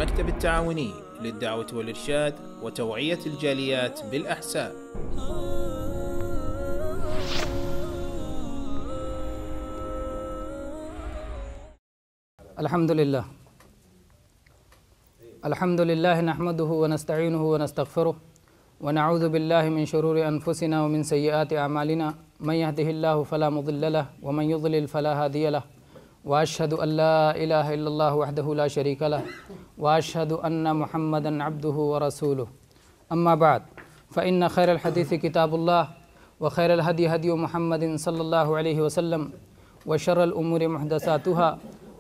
المكتب التعاوني للدعوة والإرشاد وتوعية الجاليات بالأحساء. الحمد لله نحمده ونستعينه ونستغفره ونعوذ بالله من شرور أنفسنا ومن سيئات أعمالنا من يهده الله فلا مضل له ومن يضلل فلا هادي له وأشهد أن لا إله إلا الله وحده لا شريك له وأشهد أن محمدا عبده ورسوله. أما بعد فإن خير الحديث كتاب الله وخير الهدي هدي محمد صلى الله عليه وسلم وشر الأمور محدثاتها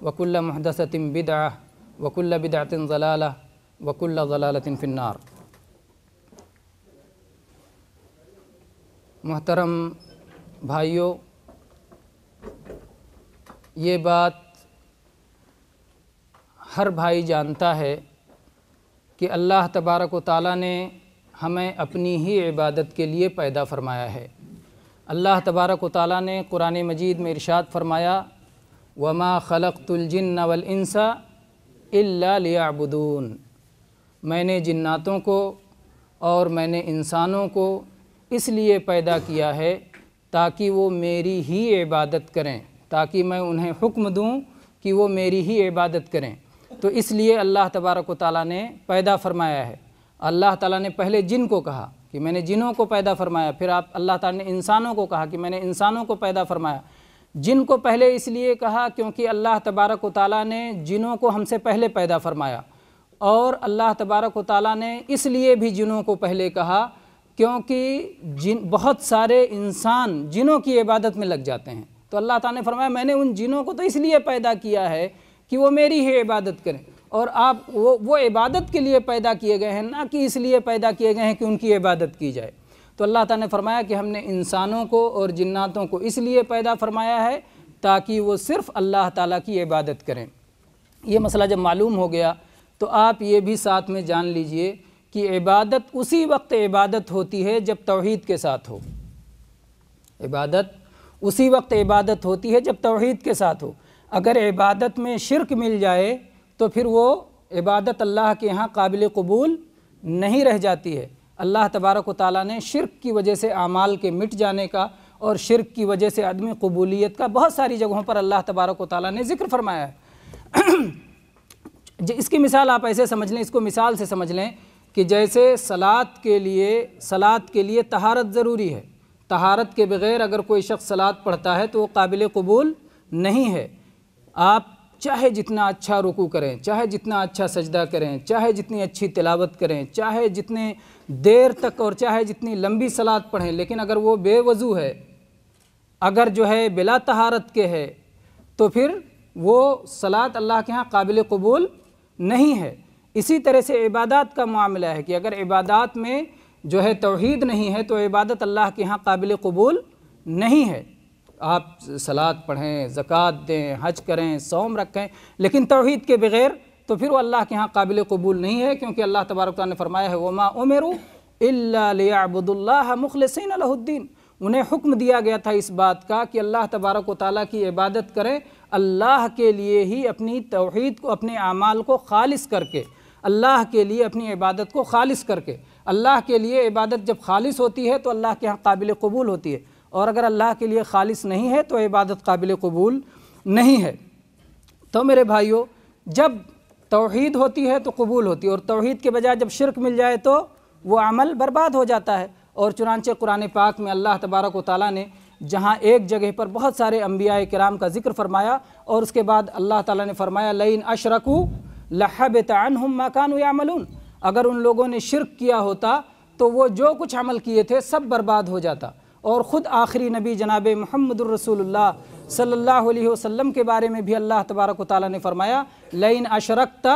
وكل محدثة بدعة وكل بدعة ضلالة وكل ضلالة في النار. محترم بھائیوں، یہ بات ہر بھائی جانتا ہے کہ اللہ تبارک و تعالیٰ نے ہمیں اپنی ہی عبادت کے لیے پیدا فرمایا ہے۔ اللہ تبارک و تعالیٰ نے قرآن مجید میں ارشاد فرمایا وَمَا خَلَقْتُ الْجِنَّ وَالْإِنسَ إِلَّا لِيَعْبُدُونَ، میں نے جناتوں کو اور میں نے انسانوں کو اس لیے پیدا کیا ہے تاکہ وہ میری ہی عبادت کریں، تاکہ میں انہیں حکم دوں کہ وہ میری ہی عبادت کریں۔ تو اس لیے اللہ تبارک و تعالیٰ نے پیدا فرمایا ہے۔ اللہ تعالیٰ نے پہلے جن کو کہا کہ میں نے جنوں کو پیدا فرمایا، پھر اللہ تعالیٰ نے انسانوں کو کہا کہ میں نے انسانوں کو پیدا فرمایا۔ جن کو پہلے اس لیے کہا کیونکہ اللہ تبارک و تعالیٰ نے جنوں کو ہم سے پہلے پیدا فرمایا، اور اللہ تبارک و تعالیٰ نے اس لیے بھی جنوں کو پہلے کہا کیونکہ بہت سارے انسان جنوں کی عبادت میں لگ جاتے ہیں۔ تو اللہ تعالیٰ نے فرمایا میں نے ان جنوں کو تو اس لیے پیدا کیا ہے کہ وہ میری ہی عبادت کریں، اور آپ وہ عبادت کے لیے پیدا کیے گئے ہیں، نہ کہ اس لیے پیدا کیے گئے ہیں کہ ان کی عبادت کی جائے۔ تو اللہ تعالیٰ نے فرمایا کہ ہم نے انسانوں کو اور جناتوں کو اس لیے پیدا فرمایا ہے تاکہ وہ صرف اللہ تعالیٰ کی عبادت کریں۔ یہ مسئلہ جب معلوم ہو گیا تو آپ یہ بھی ساتھ میں جان لیجئے کہ عبادت اسی وقت عبادت ہوتی ہے جب توحید کے ساتھ ہو۔ عبادت اسی وقت عبادت ہوتی ہے جب توحید کے ساتھ ہو۔ اگر عبادت میں شرک مل جائے تو پھر وہ عبادت اللہ کے ہاں قابل قبول نہیں رہ جاتی ہے۔ اللہ تبارک و تعالیٰ نے شرک کی وجہ سے اعمال کے مٹ جانے کا اور شرک کی وجہ سے عدم قبولیت کا بہت ساری جگہوں پر اللہ تبارک و تعالیٰ نے ذکر فرمایا ہے۔ اس کی مثال آپ ایسے سمجھ لیں، اس کو مثال سے سمجھ لیں کہ جیسے صلاۃ کے لیے طہارت ضروری ہے۔ طہارت کے بغیر اگر کوئی شخص صلاۃ پڑھتا ہے تو وہ قابل قبول نہیں ہے۔ آپ چاہے جتنا اچھا رکوع کریں، چاہے جتنا اچھا سجدہ کریں، چاہے جتنی اچھی تلاوت کریں، چاہے جتنے دیر تک اور چاہے جتنی لمبی صلاۃ پڑھیں، لیکن اگر وہ بے وضو ہے، اگر جو ہے بلا طہارت کے ہے، تو پھر وہ صلاۃ اللہ کے ہاں قابل قبول نہیں ہے۔ اسی طرح سے عبادات کا معاملہ ہے کہ اگر عبادات میں جو ہے توحید نہیں ہے تو عبادت اللہ کے ہاں قابل قبول نہیں ہے۔ آپ صلاۃ پڑھیں، زکوٰۃ دیں، حج کریں، صوم رکھیں، لیکن توحید کے بغیر تو پھر وہ اللہ کے ہاں قابل قبول نہیں ہے، کیونکہ اللہ تبارک تعالیٰ نے فرمایا ہے وَمَا أُمِرُوا إِلَّا لِيَعْبُدُوا اللَّهَ مُخْلِصِينَ لَهُ الدِّينَ۔ انہیں حکم دیا گیا تھا اس بات کا کہ اللہ تبارک و تعالیٰ کی عبادت کریں، اللہ کے لیے ہی اپنی توحید کو، اپنے اعمال کو خالص کر کے، اللہ کے لیے اپنی عبادت کو خالص کر کے۔ اللہ کے لیے عبادت جب خالص ہوتی ہے تو اللہ کے ہاں قابل قبول ہوتی ہے، اور اگر اللہ کے لیے خالص نہیں ہے تو عبادت قابل قبول نہیں ہے۔ تو میرے بھائیوں، جب توحید ہوتی ہے تو قبول ہوتی ہے، اور توحید کے بجائے جب شرک مل جائے تو وہ عمل برباد ہو جاتا ہے۔ اور چنانچہ قرآن پاک میں اللہ تبارک و تعالیٰ نے جہاں ایک جگہ پر بہت سارے انبیاء کرام کا ذکر فرمایا، اور اس کے بعد اللہ تعالیٰ نے فرمایا لَئِنْ أَشْرَكُوا لَحَبِطَ عَنْهُمْ مَا كَانُوا يَعْمَلُونَ، اگر ان لوگوں نے شرک کیا ہوتا تو وہ جو کچھ عمل کیے تھے سب برباد ہو جاتا۔ اور خود آخری نبی جناب محمد الرسول اللہ صلی اللہ علیہ وسلم کے بارے میں بھی اللہ تبارک و تعالیٰ نے فرمایا لَئِنْ أَشْرَكْتَ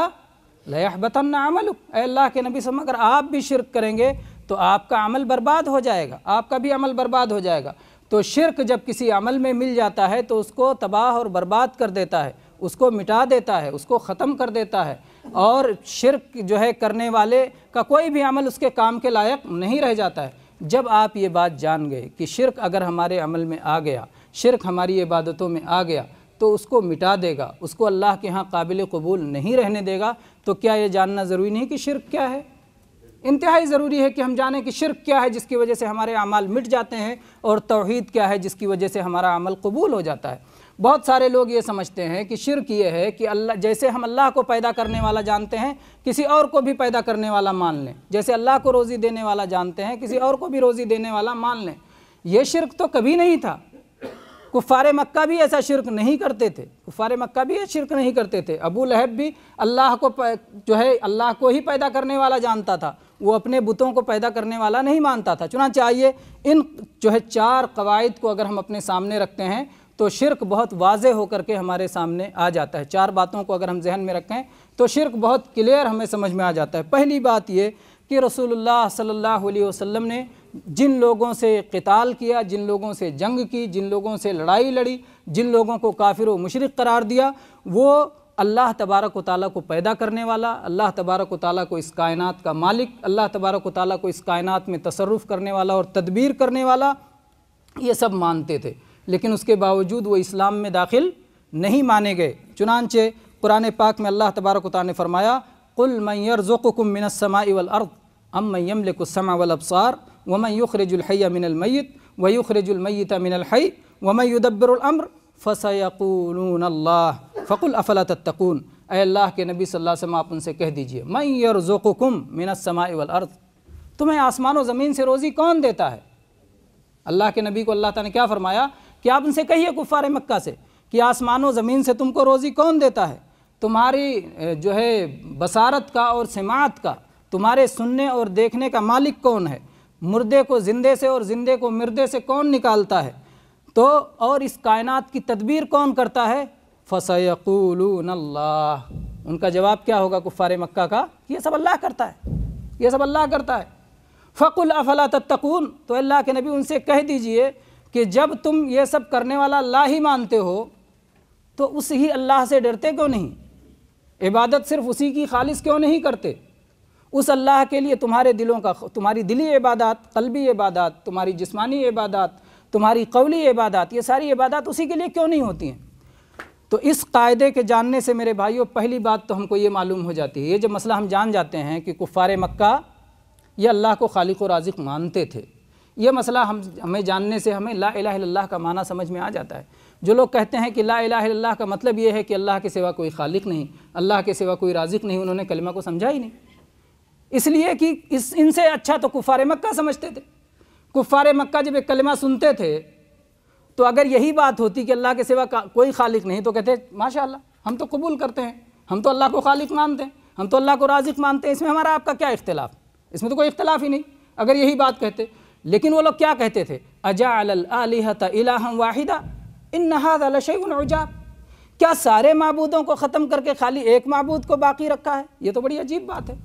لَيَحْبَطَنَّ عَمَلُكَ، اے اللہ کے نبی صلی اللہ علیہ وسلم اگر آپ بھی شرک کریں گے تو آپ کا عمل برباد ہو جائے گا، آپ کا بھی عمل برباد ہو جائے گا۔ تو شرک جب کسی عمل میں مل جاتا ہے تو اس کو تباہ اور برباد کر دیتا ہے، اس کو مٹا دیتا ہے، اس کو ختم کر دیتا ہے، اور شرک جو ہے کرنے والے کا کوئی بھی عمل اس کے کام کے لائق نہیں رہ جاتا ہے۔ جب آپ یہ بات جان گئے کہ شرک اگر ہمارے عمل میں آ گیا، شرک ہماری عبادتوں میں آ گیا، تو اس کو مٹا دے گا، اس کو اللہ کے ہاں قابل قبول نہیں رہنے دے گا، تو کیا یہ جاننا ضروری نہیں کہ شرک کیا ہے؟ انتہائی ضروری ہے کہ ہم جانیں کہ شرک کیا ہے جس کی وجہ سے ہمارے اعمال مٹ جاتے ہیں، اور توحید کیا ہے جس کی وجہ سے ہمارا عمل قبول ہو جاتا ہے۔ بہت سارے لوگ یہ سمجھتے ہیں کہ شرک یہ ہے کہ اللہ، جیسے ہم اللہ کو پیدا کرنے والا جانتے ہیں کسی اور کو بھی پیدا کرنے والا مان لیں، جیسے اللہ کو روزی دینے والا جانتے ہیں کسی اور کو بھی روزی دینے والا مان لیں۔ یہ شرک تو کبھی نہیں تھا، کفار مکہ بھی ایسا شرک نہیں کرتے تھے، کفار مکہ بھی ایسا شرک نہیں کرتے تھے۔ ابو لہب بھی اللہ کو جو ہے اللہ کو ہی پیدا کرنے والا جانتا تھا، وہ اپنے بتوں کو پیدا کرنے والا نہیں مانتا تھا۔ چنانچہ آئیے ان جو ہے 4 قواعد کو اگر ہم اپنے سامنے رکھتے ہیں تو شرک بہت واضح ہو کر کے ہمارے سامنے آ جاتا ہے۔ 4 باتوں کو اگر ہم ذہن میں رکھیں تو شرک بہت کلیئر ہمیں سمجھ میں آ جاتا ہے۔ پہلی بات یہ کہ رسول اللہ صلی اللہ علیہ وسلم نے جن لوگوں سے قتال کیا، جن لوگوں سے جنگ کی، جن لوگوں سے لڑائی لڑی، جن لوگوں کو کافر و مشرک قرار دیا، وہ اللہ تبارک و تعالیٰ کو پیدا کرنے والا، اللہ تبارک و تعالیٰ کو اس کائنات کا مالک، اللہ تبارک و تعالیٰ کو اس کائنات میں تصرف کرنے والا اور تدبیر کرنے والا، یہ سب مانتے تھے، لیکن اس کے باوجود وہ اسلام میں داخل نہیں مانے گئے۔ چنانچہ قرآن پاک میں اللہ تبارک و تعالیٰ نے فرمایا قُلْ مَنْ يَرْزُقُكُم مِّنَ السَّمَاءِ وَالْأَرْضِ أَمَّن يَمْلِكُ السَّمْعَ وَالْأَبْصَارَ وَمَنْ يُخْرِجُ الْحَيَّ مِنَ الْمَيِّتِ وَيُخْرِجُ الْمَيِّتَ مِنَ الْحَيِّ وَمَنْ يُدَبِّرُ الْأَمْرَ فَسَيَقُولُونَ اللَّهُ فَقُلْ أَفَلَا تَتَّقُونَ۔ اے اللہ کے نبی صلی اللہ علیہ وسلم آپ ان سے کہہ دیجئے مَنْ يَرْزُقُكُم مِّنَ السَّمَاءِ وَالْأَرْضِ، تمہیں آسمان و زمین سے روزی کون دیتا ہے؟ اللہ کے نبی کو اللہ تعالیٰ نے کیا فرمایا کہ آپ ان سے کہیے کفار مکہ سے کہ آسمان و زمین سے تم کو روزی کون دیتا ہے؟ تمہاری جو ہے بصارت کا اور سماعت کا، تمہارے سننے اور دیکھنے کا مالک کون ہے؟ مردے کو زندے سے اور زندے کو مردے سے کون نکالتا ہے؟ تو اور اس کائنات کی تدبیر کون کرتا ہے؟ فَسَيَقُولُونَ اللَّهُ۔ ان کا جواب کیا ہوگا کفار مکہ کا؟ یہ سب اللہ کرتا ہے، یہ سب اللہ کرتا ہے۔ فَقُلْ أَفَلَا تَتَّقُونَ، تو اللہ کے نبی ان سے کہہ دیجئے کہ جب تم یہ سب کرنے والا اللہ ہی مانتے ہو تو اس ہی اللہ سے ڈرتے کیوں نہیں؟ عبادت صرف اسی کی خالص کیوں نہیں کرتے؟ اس اللہ کے لیے تمہارے دلوں کا، تمہاری دلی عبادات، قلبی عبادات، تمہاری جسمانی عبادات، تمہاری قولی عبادات، یہ ساری عبادات اسی کے لیے کیوں نہیں ہوتی ہیں؟ تو اس قاعدے کے جاننے سے میرے بھائیوں پہلی بات تو ہم کو یہ معلوم ہو جاتی ہے، یہ جو مسئلہ ہم جان جاتے ہیں کہ کفار مکہ یہ اللہ کو خالق و رازق مانتے تھے، یہ مسئلہ ہمیں جاننے سے ہمیں لا الہ الا اللہ کا معنی سمجھ میں آ جاتا ہے۔ جو لوگ کہتے ہیں کہ لا الہ الا اللہ کا مطلب یہ ہے کہ اللہ کے سوا کوئی خالق نہیں، اللہ کے سوا کوئی رازق نہیں، انہوں نے کلمہ کو سمجھا ہی نہیں، اس لیے کہ ان سے اچھا تو کفار مکہ سمجھتے تھے۔ کفار مکہ جب ایک کلمہ سنتے تھے تو اگر یہی بات ہوتی کہ اللہ کے سوا کوئی خالق نہیں تو کہتے ماشاءاللہ ہم تو قبول کرتے ہیں، ہم تو اللہ کو خالق مانتے ہیں، ہم تو اللہ کو رازق مانتے ہیں، اس میں ہمارا آپ کا کیا اختلاف؟ اس میں تو کوئی اختلاف ہی نہیں اگر یہی بات کہتے۔ لیکن وہ لوگ کیا کہتے تھے؟ اجعل الآلہۃ الہا واحدا ان ھذا لشیء عجاب، کیا سارے معبودوں کو ختم کر کے خالی ایک معبود کو باقی رکھا ہے؟ یہ تو بڑی عجیب بات ہے۔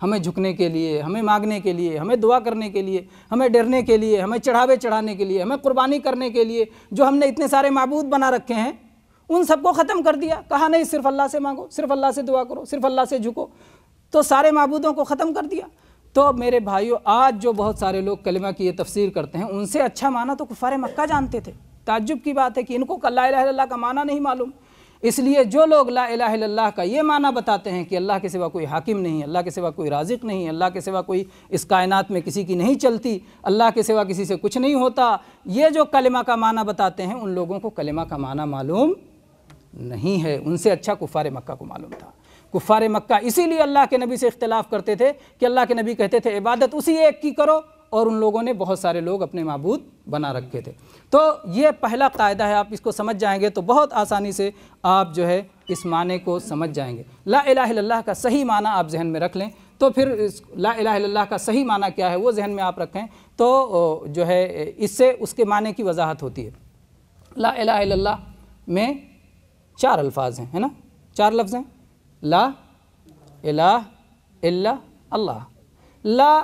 ہمیں جھکنے کے لیے، ہمیں مانگنے کے لیے، ہمیں دعا کرنے کے لیے، ہمیں ڈرنے کے لیے، ہمیں چڑھاوے چڑھانے کے لیے، ہمیں قربانی کرنے کے لیے جو ہم نے اتنے سارے معبود بنا رکھے ہیں ان سب کو ختم کر دیا، کہا نہیں صرف اللہ سے مانگو، صرف اللہ سے دعا کرو، صرف اللہ سے جھکو، تو سارے معبودوں کو ختم کر دیا۔ تو میرے بھائیوں آج جو بہت سارے لوگ کلمہ کی یہ تفسیر کرتے ہیں ان سے اچھا معنی تو کفار مکہ جانتے تھے۔ تعجب کی بات ہے کہ ان کو لا الہ الا اللہ کا معنی نہیں معلوم، اس لیے جو لوگ لا الہ الا اللہ کا یہ معنی بتاتے ہیں کہ اللہ کے سوا کوئی حاکم نہیں، اللہ کے سوا کوئی رازق نہیں، اللہ کے سوا کوئی اس کائنات میں کسی کی نہیں چلتی، اللہ کے سوا کسی سے کچھ نہیں ہوتا، یہ جو کلمہ کا معنی بتاتے ہیں ان لوگوں کو کلمہ کا معنی معلوم نہیں ہے، ان سے اچھا کفار مکہ کو معلوم تھا۔ کفار مکہ اسی لیے اللہ کے نبی سے اختلاف کرتے تھے کہ اللہ کے نبی کہتے تھے عبادت اسی ایک کی کرو، اور ان لوگوں نے بہت سارے لوگ اپنے معبود بنا رکھے تھے۔ تو یہ پہلا قاعدہ ہے، آپ اس کو سمجھ جائیں گے تو بہت آسانی سے آپ جو ہے اس معنی کو سمجھ جائیں گے۔ لا الہ الا اللہ کا صحیح معنی آپ ذہن میں رکھ لیں تو پھر لا الہ الا اللہ کا صحیح معنی کیا ہے وہ ذہن میں آپ رکھیں تو جو ہے اس سے اس کے معنی کی وضاحت ہوتی ہے۔ لا الہ الا اللہ میں 4 الفاظ ہیں، ہے نا، 4 لفظ ہیں، لا الہ الا اللہ۔ لا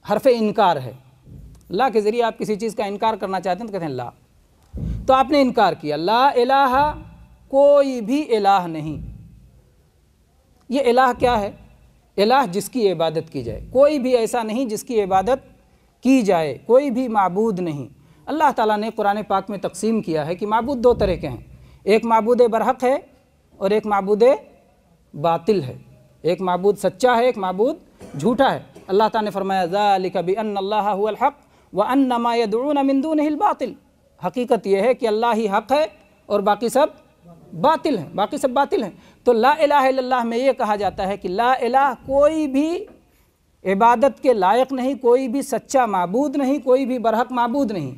حرف انکار ہے، لا کے ذریعے آپ کسی چیز کا انکار کرنا چاہتے ہیں تو کہتے ہیں لا، تو آپ نے انکار کیا، لا الہ کوئی بھی الہ نہیں۔ یہ الہ کیا ہے؟ الہ جس کی عبادت کی جائے، کوئی بھی ایسا نہیں جس کی عبادت کی جائے، کوئی بھی معبود نہیں۔ اللہ تعالیٰ نے قرآن پاک میں تقسیم کیا ہے کہ معبود 2 طرح کے ہیں، ایک معبود برحق ہے اور ایک معبود باطل ہے، ایک معبود سچا ہے، ایک معبود جھوٹا ہے۔ اللہ تعالیٰ نے فرمایا ذالک بأن اللہ هو الحق وأن ما يدعون من دونه الباطل، حقیقت یہ ہے کہ اللہ ہی حق ہے اور باقی سب باطل ہیں، باقی سب باطل ہیں۔ تو لا الہ الا اللہ میں یہ کہا جاتا ہے کہ لا الہ کوئی بھی عبادت کے لائق نہیں، کوئی بھی سچا معبود نہیں، کوئی بھی برحق معبود نہیں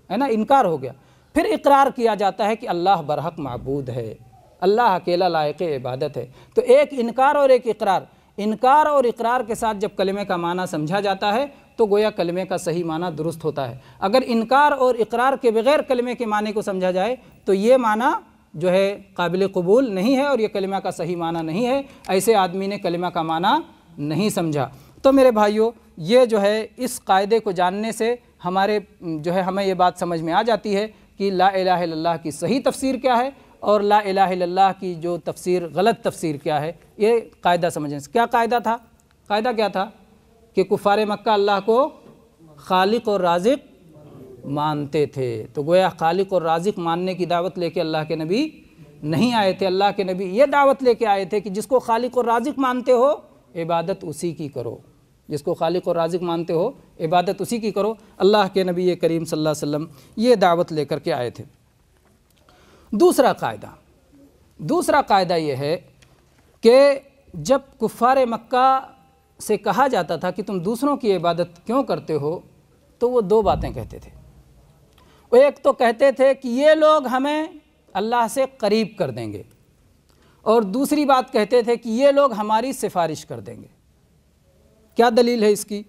ہے نا، انکار ہو گیا۔ پھر اقرار کیا جاتا ہے کہ اللہ برحق معبود ہے، اللہ اکیلا لائق عبادت ہے۔ تو ایک انکار اور ایک اقرار، انکار اور اقرار کے ساتھ جب کلمے کا معنی سمجھا جاتا ہے تو گویا کلمے کا صحیح معنی درست ہوتا ہے۔ اگر انکار اور اقرار کے بغیر کلمے کے معنی کو سمجھا جائے تو یہ معنی جو ہے قابل قبول نہیں ہے اور یہ کلمہ کا صحیح معنی نہیں ہے، ایسے آدمی نے کلمہ کا معنی نہیں سمجھا۔ تو میرے بھائیوں، یہ جو ہے اس قاعدے کو جاننے سے ہمیں یہ بات سمجھ میں آ جاتی ہے کہ لا الہ الا اللہ کی صحیح تفسیر کیا ہے اور لا الہ الا اللہ کی جو تفسیر غلط تفسیر کیا ہے، یہ قاعدہ سمجھنے سے۔ کیا قاعدہ تھا؟ قاعدہ کیا تھا کہ کفار مکہ اللہ کو خالق اور رازق مانتے تھے، تو گویا خالق اور رازق ماننے کی دعوت لے کے اللہ کے نبی نہیں آئے تھے۔ اللہ کے نبی یہ دعوت لے کے آئے تھے کہ جس کو خالق اور رازق مانتے ہو عبادت اسی کی کرو، جس کو خالق اور رازق مانتے ہو عبادت اسی کی کرو۔ اللہ کے نبی کریم صلی اللہ علیہ وسلم یہ دعوت لے کر کے آئے تھے۔ دوسرا قاعدہ یہ ہے کہ جب کفار مکہ سے کہا جاتا تھا کہ تم دوسروں کی عبادت کیوں کرتے ہو تو وہ دو باتیں کہتے تھے۔ ایک تو کہتے تھے کہ یہ لوگ ہمیں اللہ سے قریب کر دیں گے، اور دوسری بات کہتے تھے کہ یہ لوگ ہماری سفارش کر دیں گے۔ کیا دلیل ہے اس کی؟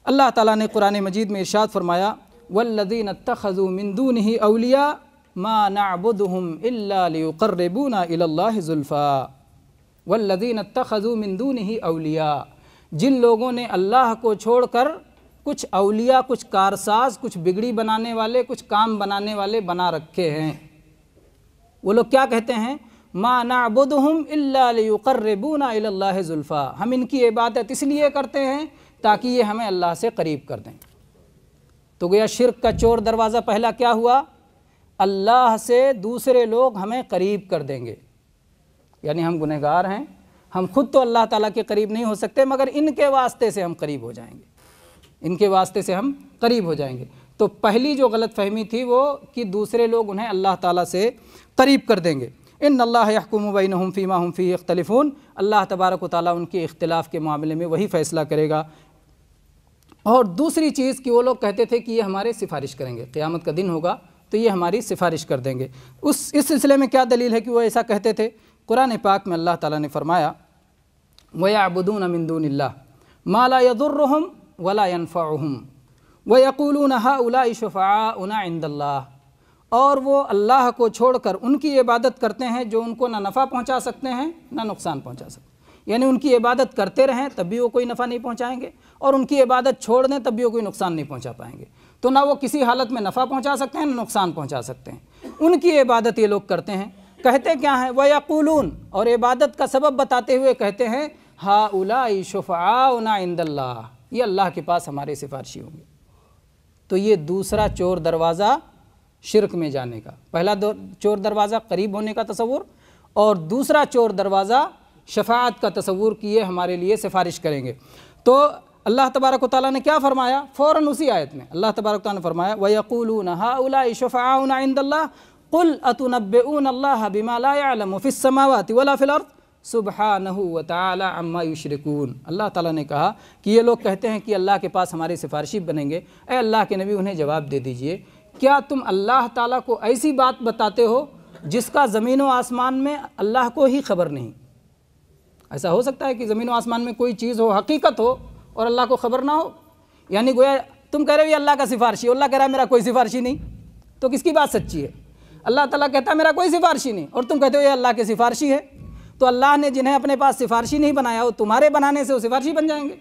اللہ تعالیٰ نے قرآن مجید میں ارشاد فرمایا وَالَّذِينَ اتَّخَذُوا مِن دُونِهِ أَوْلِيَاءَ مَا نَعْبُدُهُمْ إِلَّا لِيُقَرِّبُونَا إِلَى اللَّهِ زُلْفَىٰ وَالَّذِينَ اتَّخَذُوا مِن دُونِهِ أَوْلِيَاءَ، جن لوگوں نے اللہ کو چھوڑ کر کچھ اولیاء، کچھ کارساز، کچھ بگڑی بنانے والے، کچھ کام بنانے والے بنا رکھے ہیں، وہ لوگ کیا کہتے ہیں؟ ما نعبدہم الا لیقربونا الی اللہ زلفیٰ، ہم ان کی عبادت اس لیے کرتے ہیں تاکہ یہ ہمیں اللہ سے قریب کر دیں۔ تو گویا شرک کا چور دروازہ پہلا کیا ہوا؟ اللہ سے دوسرے لوگ ہمیں قریب کر دیں گے، یعنی ہم گنہگار ہیں، ہم خود تو اللہ تعالیٰ کے قریب نہیں ہو سکتے مگر ان کے واسطے سے ہم قریب ہو جائیں گے، ان کے واسطے سے ہم قریب ہو جائیں گے۔ تو پہلی جو غلط فہمی تھی وہ کہ دوسرے لوگ انہیں اللہ تعالیٰ سے قریب کر دیں گے۔ ان اللہ یحکم بینہم فیما ہم فیہ یختلفون، اللہ تبارک و تعالیٰ ان کے اختلاف کے معاملے میں وہی فیصلہ کرے گا۔ اور دوسری چیز کہ وہ لوگ کہتے تھے کہ یہ ہمارے سفارش کریں گے، قیامت کا دن ہوگا تو یہ ہماری سفارش کر دیں گے۔ اس سلسلے میں کیا دلیل ہے کہ وہ ایسا کہتے تھے؟ قرآن پاک میں اللہ تعالیٰ نے فرمایا وَيَعْبُدُونَ مِن دُونِ اللَّهِ مَا لَا يَضُرُّهُمْ وَلَا يَنْفَعُهُمْ وَيَقُولُونَ هَؤُلَاءِ شُفَعَاؤُنَا عِندَ اللَّهِ، اور وہ اللہ کو چھوڑ کر ان کی عبادت کرتے ہیں جو ان کو نہ نفع پہنچا سکتے ہیں نہ نقصان پہنچا سکتے ہیں، یعنی ان کی عبادت کرتے رہیں تب بھی وہ کوئی نفع نہیں پہنچائیں گے، اور ان کی عبادت چھوڑ دیں تب بھی وہ کوئی نقصان نہیں پہنچا پائیں گے۔ تو نہ وہ کسی حالت میں نفع پہنچا سکتے ہیں نہ نقصان پہنچا سکتے ہیں، ان کی عبادت یہ لوگ کرتے ہیں۔ کہتے کیا ہیں؟ وَيَقُولُونَ، اور عبادت کا سبب بتاتے ہوئے کہتے ہیں هَؤُلَاءِ شُفَعَاؤُنَا عِندَ اللَّهِ، یہ اللہ کے پاس ہمارے سفارشی ہوں گے۔ تو یہ دوسرا چور دروازہ شرک میں جانے کا، پہلا چور دروازہ قریب ہونے کا تصور، اور دوسرا چور دروازہ شفاعت کا تصور کیے ہمارے لیے سفارش کریں گے۔ تو اللہ تبارک و تعالیٰ نے کیا فرمایا؟ فوراً اسی آیت میں اللہ تبارک و تعالیٰ نے فرمایا وَيَقُولُونَ هَؤُلَاءِ شُفَعَاؤُنَا عِندَ اللَّهِ قُلْ أَتُنَبِّئُونَ اللَّهَ بِمَا لَا يَعْلَمُ فِي السَّمَاوَاتِ وَلَا فِي الْأَرْضِ سُبْحَانَهُ وَتَعَالَى عَمَّا يُشْرِكُونَ۔ اللہ تعالیٰ نے کہا کہ یہ لوگ کہتے ہیں کہ اللہ کے پاس ہمارے سفارشی بنیں گے۔ اے اللہ کے نبی انہیں جواب دے دیجئے، کیا تم اللہ تعالیٰ کو ایسی بات بتاتے ہو جس کا زمین و آسمان میں اللہ کو ہی خبر نہیں؟ ایسا ہو سکتا ہے کہ زمین و آسمان میں کوئی چیز ہو، حقیقت ہو، اور اللہ کو خبر نہ ہو؟ یعنی گویا تم کہہ رہے ہو یہ اللہ کا سفارشی، اللہ کہہ رہا ہے میرا کوئی سفارشی نہیں، تو کس کی بات سچی ہے؟ اللہ تعالیٰ کہتا ہے میرا کوئی سفارشی نہیں، اور تم کہتے ہو یہ اللہ کے سفارشی ہے۔ تو اللہ نے جنہیں اپنے پاس سفارشی نہیں بنایا وہ تمہارے بنانے سے وہ سفارشی بن جائیں گے؟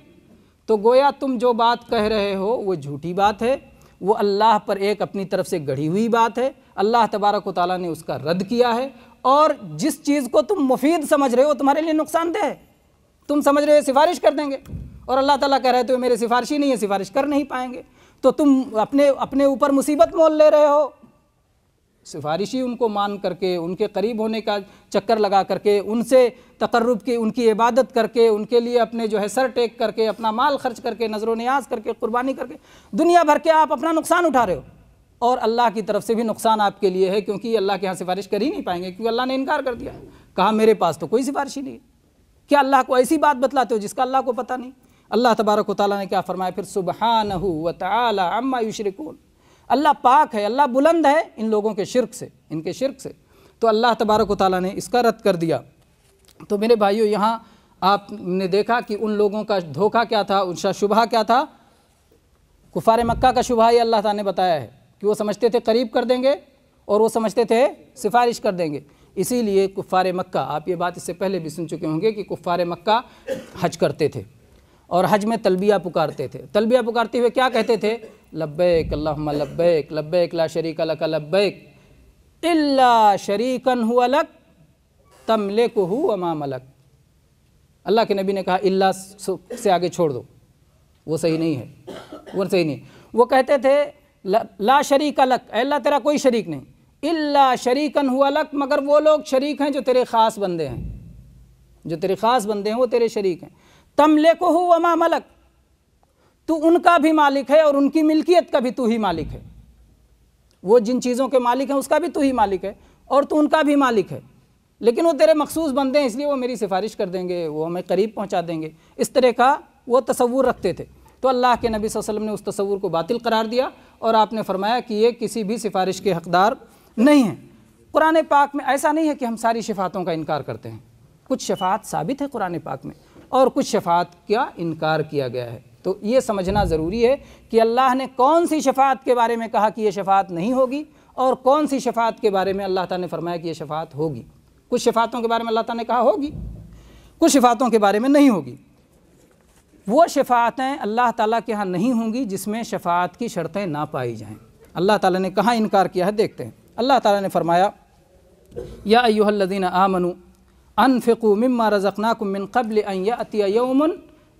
تو گویا تم جو بات کہہ رہے ہو وہ جھوٹی بات ہے، وہ اللہ پر ایک اپنی طرف سے گڑھی ہوئی بات ہے، اللہ تبارک و تعالیٰ نے اس کا رد کیا ہے، اور جس چیز کو تم مفید سمجھ رہے ہو تمہارے لیے نقصان دہ ہے، تم سمجھ رہے ہو سفارش کر دیں گے، اور اللہ تعالیٰ کہہ رہے تو میرے سفارشی نہیں ہے، سفارش کر نہیں پائیں گے، تو تم اپنے اوپر مصیبت مول لے رہے ہو۔ سفارشی ان کو مان کر کے، ان کے قریب ہونے کا چکر لگا کر کے، ان سے تقرب کی، ان کی عبادت کر کے، ان کے لیے اپنے جو ہے سر ٹیک کر کے، اپنا مال خرچ کر کے، نظر و نیاز کر کے، قربانی کر کے، دنیا بھر کے آپ اپنا نقصان اٹھا رہے ہو، اور اللہ کی طرف سے بھی نقصان آپ کے لیے ہے، کیونکہ یہ اللہ کے ہاں سفارش کر ہی نہیں پائیں گے، کیونکہ اللہ نے انکار کر دیا، کہا میرے پاس تو کوئی سفارشی نہیں ہے۔ کیا اللہ کو ایسی بات بتلاتے ہو جس کا اللہ کو پتہ نہیں؟ اللہ تبارک و تعالیٰ نے کیا فرمایا پھر، سبحانہ و تعالی عما یشرکون، اللہ پاک ہے، اللہ بلند ہے ان لوگوں کے شرک سے، ان کے شرک سے۔ تو اللہ تبارک و تعالیٰ نے اس کا رد کر دیا۔ تو میرے بھائیو، یہاں آپ نے دیکھا کہ ان لوگوں کا دھوکہ کیا تھا، ان کا شبہ کیا تھا، کفار مکہ کا شبہ یہ اللہ تعالیٰ نے بتایا ہے کہ وہ سمجھتے تھے قریب کر دیں گے، اور وہ سمجھتے تھے سفارش کر دیں گے۔ اسی لیے کفار مکہ، آپ یہ بات اس سے پہلے بھی سن چکے ہوں گے کہ کفار مکہ حج کرتے تھے، اور حج میں تلبیہ پکارتے تھے۔ تلبیہ پکارتے ہوئے کیا کہتے تھے، لبیک اللہم لبیک، لبیک لا شریک لک لبیک، الا شریکا ہوا لک تملکہ وما ملک۔ اللہ کے نبی نے کہا الا سے آگے چھوڑ دو، وہ صحیح نہیں ہے، وہ صحیح نہیں۔ وہ کہتے تھے لا شریک لک، اے اللہ تیرا کوئی شریک نہیں، الا شریکا ہوا لک، مگر وہ لوگ شریک ہیں جو تیرے خاص بندے ہیں، جو تیرے خاص بندے ہیں وہ تیرے شریک ہیں۔ تملکہ وما ملک، تو ان کا بھی مالک ہے اور ان کی ملکیت کا بھی تو ہی مالک ہے، وہ جن چیزوں کے مالک ہیں اس کا بھی تو ہی مالک ہے، اور تو ان کا بھی مالک ہے، لیکن وہ تیرے مخصوص بندے ہیں، اس لیے وہ میری سفارش کر دیں گے، وہ ہمیں قریب پہنچا دیں گے، اس طرح کا وہ تصور رکھتے تھے۔ تو اللہ کے نبی صلی اللہ علیہ وسلم نے اس تصور کو باطل قرار دیا، اور آپ نے فرمایا کہ یہ کسی بھی سفارش کے حقدار نہیں ہیں۔ قرآن پاک میں ایسا نہیں ہے کہ ہم ساری شفاعتوں کا انکار کرتے ہیں، کچھ شفاعت ثابت ہے قرآن پاک میں، اور کچھ شفاعت کا انکار کیا گیا ہے۔ تو یہ سمجھنا ضروری ہے کہ اللہ نے کون سی شفاعت کے بارے میں کہا کہ یہ شفاعت نہیں ہوگی، اور کون سی شفاعت کے بارے میں اللہ تعالیٰ نے فرمایا کہ یہ شفاعت ہوگی۔ کچھ شفاعتوں کے بارے میں اللہ تعالیٰ نے کہا ہوگی، کچھ شفاعتوں کے بارے میں نہیں ہوگی۔ وہ شفاعتیں اللہ تعالیٰ کے ہاں نہیں ہوں گی جس میں شفاعت کی شرطیں نہ پائی جائیں۔ اللہ تعالیٰ نے کہاں انکار کیا ہے دیکھتے ہیں۔ اللہ تعالیٰ نے فرمایا یا ایھا الذین آمنوا انفقوا مما رزقناکم من قبل ان یأتی یوم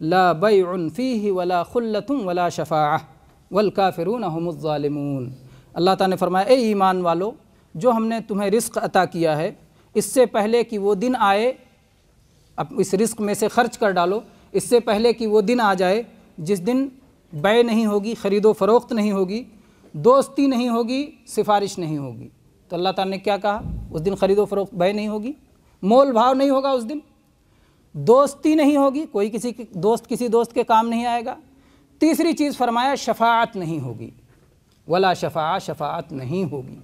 لا بیع فیہ ولا خلۃ ولا شفاعہ والکافرون هم الظالمون۔ اللہ تعالیٰ نے فرمایا اے ایمان والو، جو ہم نے تمہیں رزق عطا کیا ہے، اس سے پہلے کہ وہ دن آئے، اب اس رزق میں سے خرچ کر ڈالو، اس سے پہلے کہ وہ دن آ جائے جس دن بیع نہیں ہوگی، خرید و فروخت نہیں ہوگی، دوستی نہیں ہوگی، سفارش نہیں ہوگی۔ تو اللہ تعالیٰ نے کیا کہا، اس دن خرید و فروخت بیع نہیں ہوگی، مول بھاؤ نہیں ہوگا اس دن، دوستی نہیں ہوگی، کوئی کسی دوست کے کام نہیں آئے گا۔ تیسری چیز فرمایا شفاعت نہیں ہوگی، ولا شفاعہ، شفاعت نہیں ہوگی۔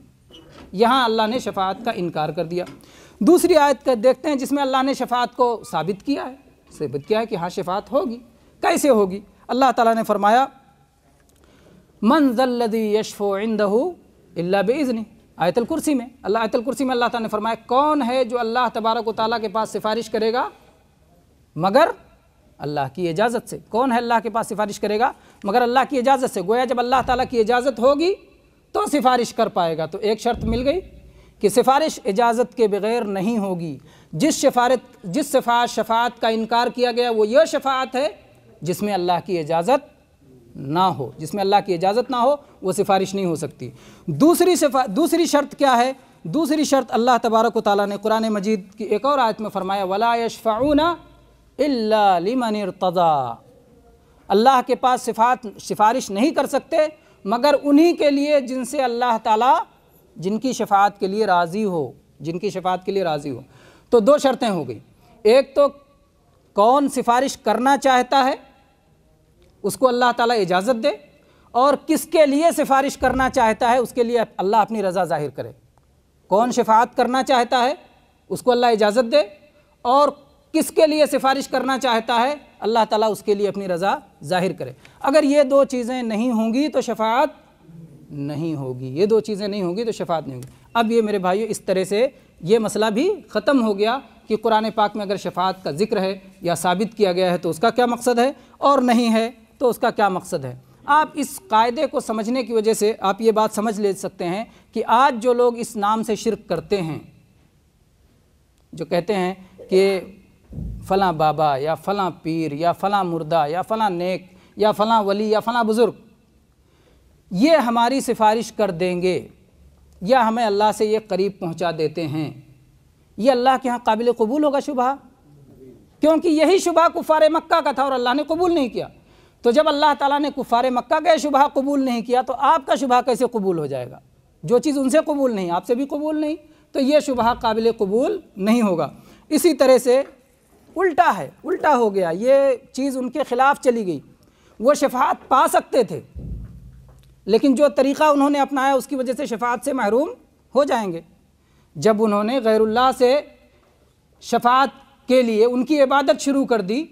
یہاں اللہ نے شفاعت کا انکار کر دیا۔ دوسری آیت کا دیکھتے ہیں جس میں اللہ نے شفاعت کو ثابت کیا ہے کہ ہاں شفاعت ہوگی۔ کیسے ہوگی؟ اللہ تعالیٰ نے فرمایا من ذا الذی یشفع عندہ الا باذنہ، آیت الکرسی میں اللہ تعالیٰ نے فرمایا کون ہے جو اللہ تبارک و تعالیٰ کے پاس سفارش کرے گا مگر اللہ کی اجازت سے۔ کون ہے اللہ کے پاس سفارش کرے گا مگر اللہ کی اجازت سے؟ گویا جب اللہ تعالیٰ کی اجازت ہوگی تو سفارش کر پائے گا۔ تو ایک شرط مل گئی کہ سفارش اجازت کے بغیر نہیں ہوگی۔ جس شفاعت کا انکار کیا گیا وہ یہ شفاعت ہے جس میں اللہ کی اجازت نہ ہو، جس میں اللہ کی اجازت نہ ہو وہ سفارش نہیں ہو سکتی۔ دوسری شرط کیا ہے؟ دوسری شرط اللہ تبارک و تعالیٰ نے قرآن مجید کی ایک اور آیت میں فرمایا وَلَا يَشْفَعُونَ إِلَّا لِمَنِ ارْتَضَىٰ، اللہ کے پاس سفارش نہیں کر سکتے مگر انہی کے لیے جن سے اللہ تعالیٰ جن کی شفاعت کے لیے راضی ہو۔ تو دو شرطیں ہو گئی، ایک تو کون سفارش کرنا چاہتا ہے اس کو اللہ تعالیٰ اجازت دے، اور کس کے لیے سفارش کرنا چاہتا ہے اس کے لیے اللہ اپنی رضا ظاہر کرے۔ کون شفاعت کرنا چاہتا ہے اس کو اللہ اجازت دے، اور کس کے لیے سفارش کرنا چاہتا ہے اللہ تعالیٰ اس کے لیے اپنی رضا ظاہر کرے۔ اگر یہ دو چیزیں نہیں ہوں گی تو شفاعت نہیں ہوگی، تو شفاعت نہیں ہوگی۔ اب یہ میرے بھائیو اس طرح سے یہ مسئلہ بھی ختم ہو گیا کہ قرآن پاک میں اگر شفاعت کا ذکر ہے یا ثابت کیا گیا ہے تو اس کا کیا مقصد ہے، اور نہیں ہے تو اس کا کیا مقصد ہے۔ آپ اس قاعدے کو سمجھنے کی وجہ سے آپ یہ بات سمجھ لے سکتے ہیں کہ آج جو لوگ اس نام سے شرک کرتے ہیں، جو کہتے ہیں کہ فلاں بابا یا فلاں پیر یا فلاں مردہ یا فلاں نیک یا فلاں ولی یا فلاں بزرگ یہ ہماری سفارش کر دیں گے، یا ہمیں اللہ سے یہ قریب پہنچا دیتے ہیں، یہ اللہ کے ہاں قابل قبول ہوگا شبہ؟ کیونکہ یہی شبہ کفار مکہ کا تھا اور اللہ نے قبول نہیں کیا۔ تو جب اللہ تعالیٰ نے کفار مکہ کا شبہ قبول نہیں کیا تو آپ کا شبہ کیسے قبول ہو جائے گا؟ جو چیز ان سے قبول نہیں آپ سے بھی قبول نہیں، تو یہ شبہ قابل قبول نہیں ہوگا۔ اسی طرح سے الٹا ہے، الٹا ہو گیا، یہ چیز ان کے خلاف چلی گئی۔ وہ شفاعت پا سکتے تھے لیکن جو طریقہ انہوں نے اپنایا اس کی وجہ سے شفاعت سے محروم ہو جائیں گے۔ جب انہوں نے غیر اللہ سے شفاعت کے لیے ان کی عبادت شروع کر دی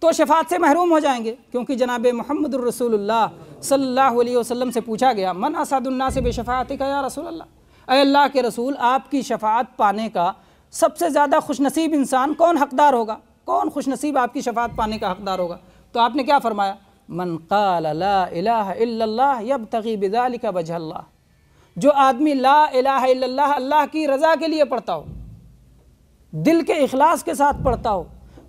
تو شفاعت سے محروم ہو جائیں گے، کیونکہ جناب محمد الرسول اللہ صلی اللہ علیہ وسلم سے پوچھا گیا من اسعد الناس بشفاعتک یا رسول اللہ، اے اللہ کے رسول آپ کی شفاعت پانے کا سب سے زیادہ خوش نصیب انسان کون حقدار ہوگا، کون خوش نصیب آپ کی شفاعت پانے کا حقدار ہوگا؟ تو آپ نے کیا فرمایا؟ من قال لا الہ الا اللہ یبتغی بذلک وجہ اللہ، جو آدمی لا الہ الا اللہ اللہ کی رضا کے لیے پڑھتا ہو، دل کے اخلاص کے ساتھ پڑھتا ہو،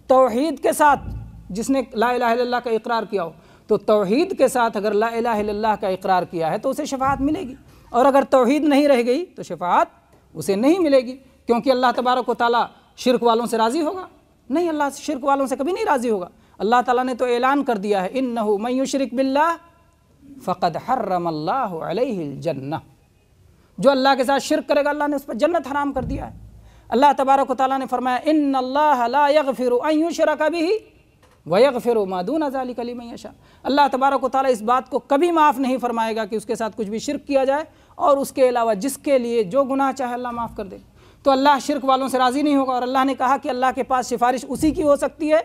توحید کے ساتھ، جس نے لا الہ الا اللہ کا اقرار کیا ہو، تو توحید کے ساتھ اگر لا الہ الا اللہ کا اقرار کیا ہے تو اسے شفاعت ملے گی، اور اگر توحید نہیں رہ گئی تو شفاعت اسے نہیں ملے گی، کیونکہ اللہ تبارک و تعالیٰ شرک والوں سے راضی ہوگا؟ نہیں، اللہ شرک والوں سے کبھی نہیں راضی ہوگا۔ اللہ تعالیٰ نے تو اعلان کر دیا ہے انہ من یشرک باللہ فقد حرم اللہ علیہ الجنہ، جو اللہ کے ساتھ شرک کرے گا اللہ نے اس پر جنت حرام کر دیا ہے۔ اللہ تبارک و تعالیٰ نے فرمایا ان اللہ لا یغفر ان یشرک بہ ویغفر ما دون ذلک لمن یشاء، اللہ تبارک و تعالیٰ اس بات کو کبھی معاف نہیں فرمائے گا کہ اس کے ساتھ کچھ بھی شرک کیا جائے، اور اس کے علاوہ جس کے لیے جو گناہ چاہے اللہ معاف کر دے۔ تو اللہ شرک والوں سے راضی نہیں ہوگا، اور اللہ نے کہا کہ اللہ کے پاس سفارش اسی کی ہو سکتی ہے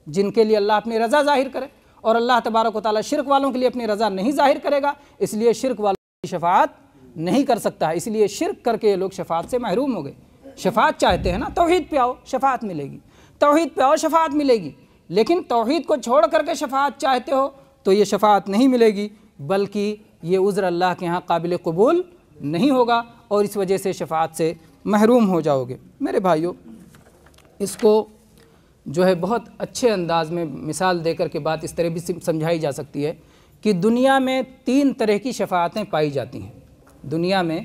جن کے لیے اللہ اپنی رضا ظاہر کرے، اور اللہ تبارک و تعالیٰ شرک والوں کے لیے اپنی رضا نہیں ظاہر کرے گا، اس لیے شرک والوں کی شفاعت نہیں کر سکتا ہے، اس لیے شرک کر کے یہ لوگ شفاعت سے محروم ہو گئے۔ شفاعت چاہتے ہیں نا، توحید پہ آؤ شفاعت ملے گی، توحید پہ آؤ شفاعت ملے گی، لیکن توحید کو چھوڑ کر کے شفاعت چاہتے ہو تو یہ شفاعت نہیں ملے گی، بلکہ یہ عذر اللہ کے ہاں قابل قبول نہیں ہوگا، اور اس وجہ سے شفاعت سے محروم ہو جاؤ گے۔ میرے بھائیوں، اس کو جو ہے بہت اچھے انداز میں مثال دے کر کے بات اس طرح بھی سمجھائی جا سکتی ہے کہ دنیا میں 3 طرح کی شفاعتیں پائی جاتی ہیں، دنیا میں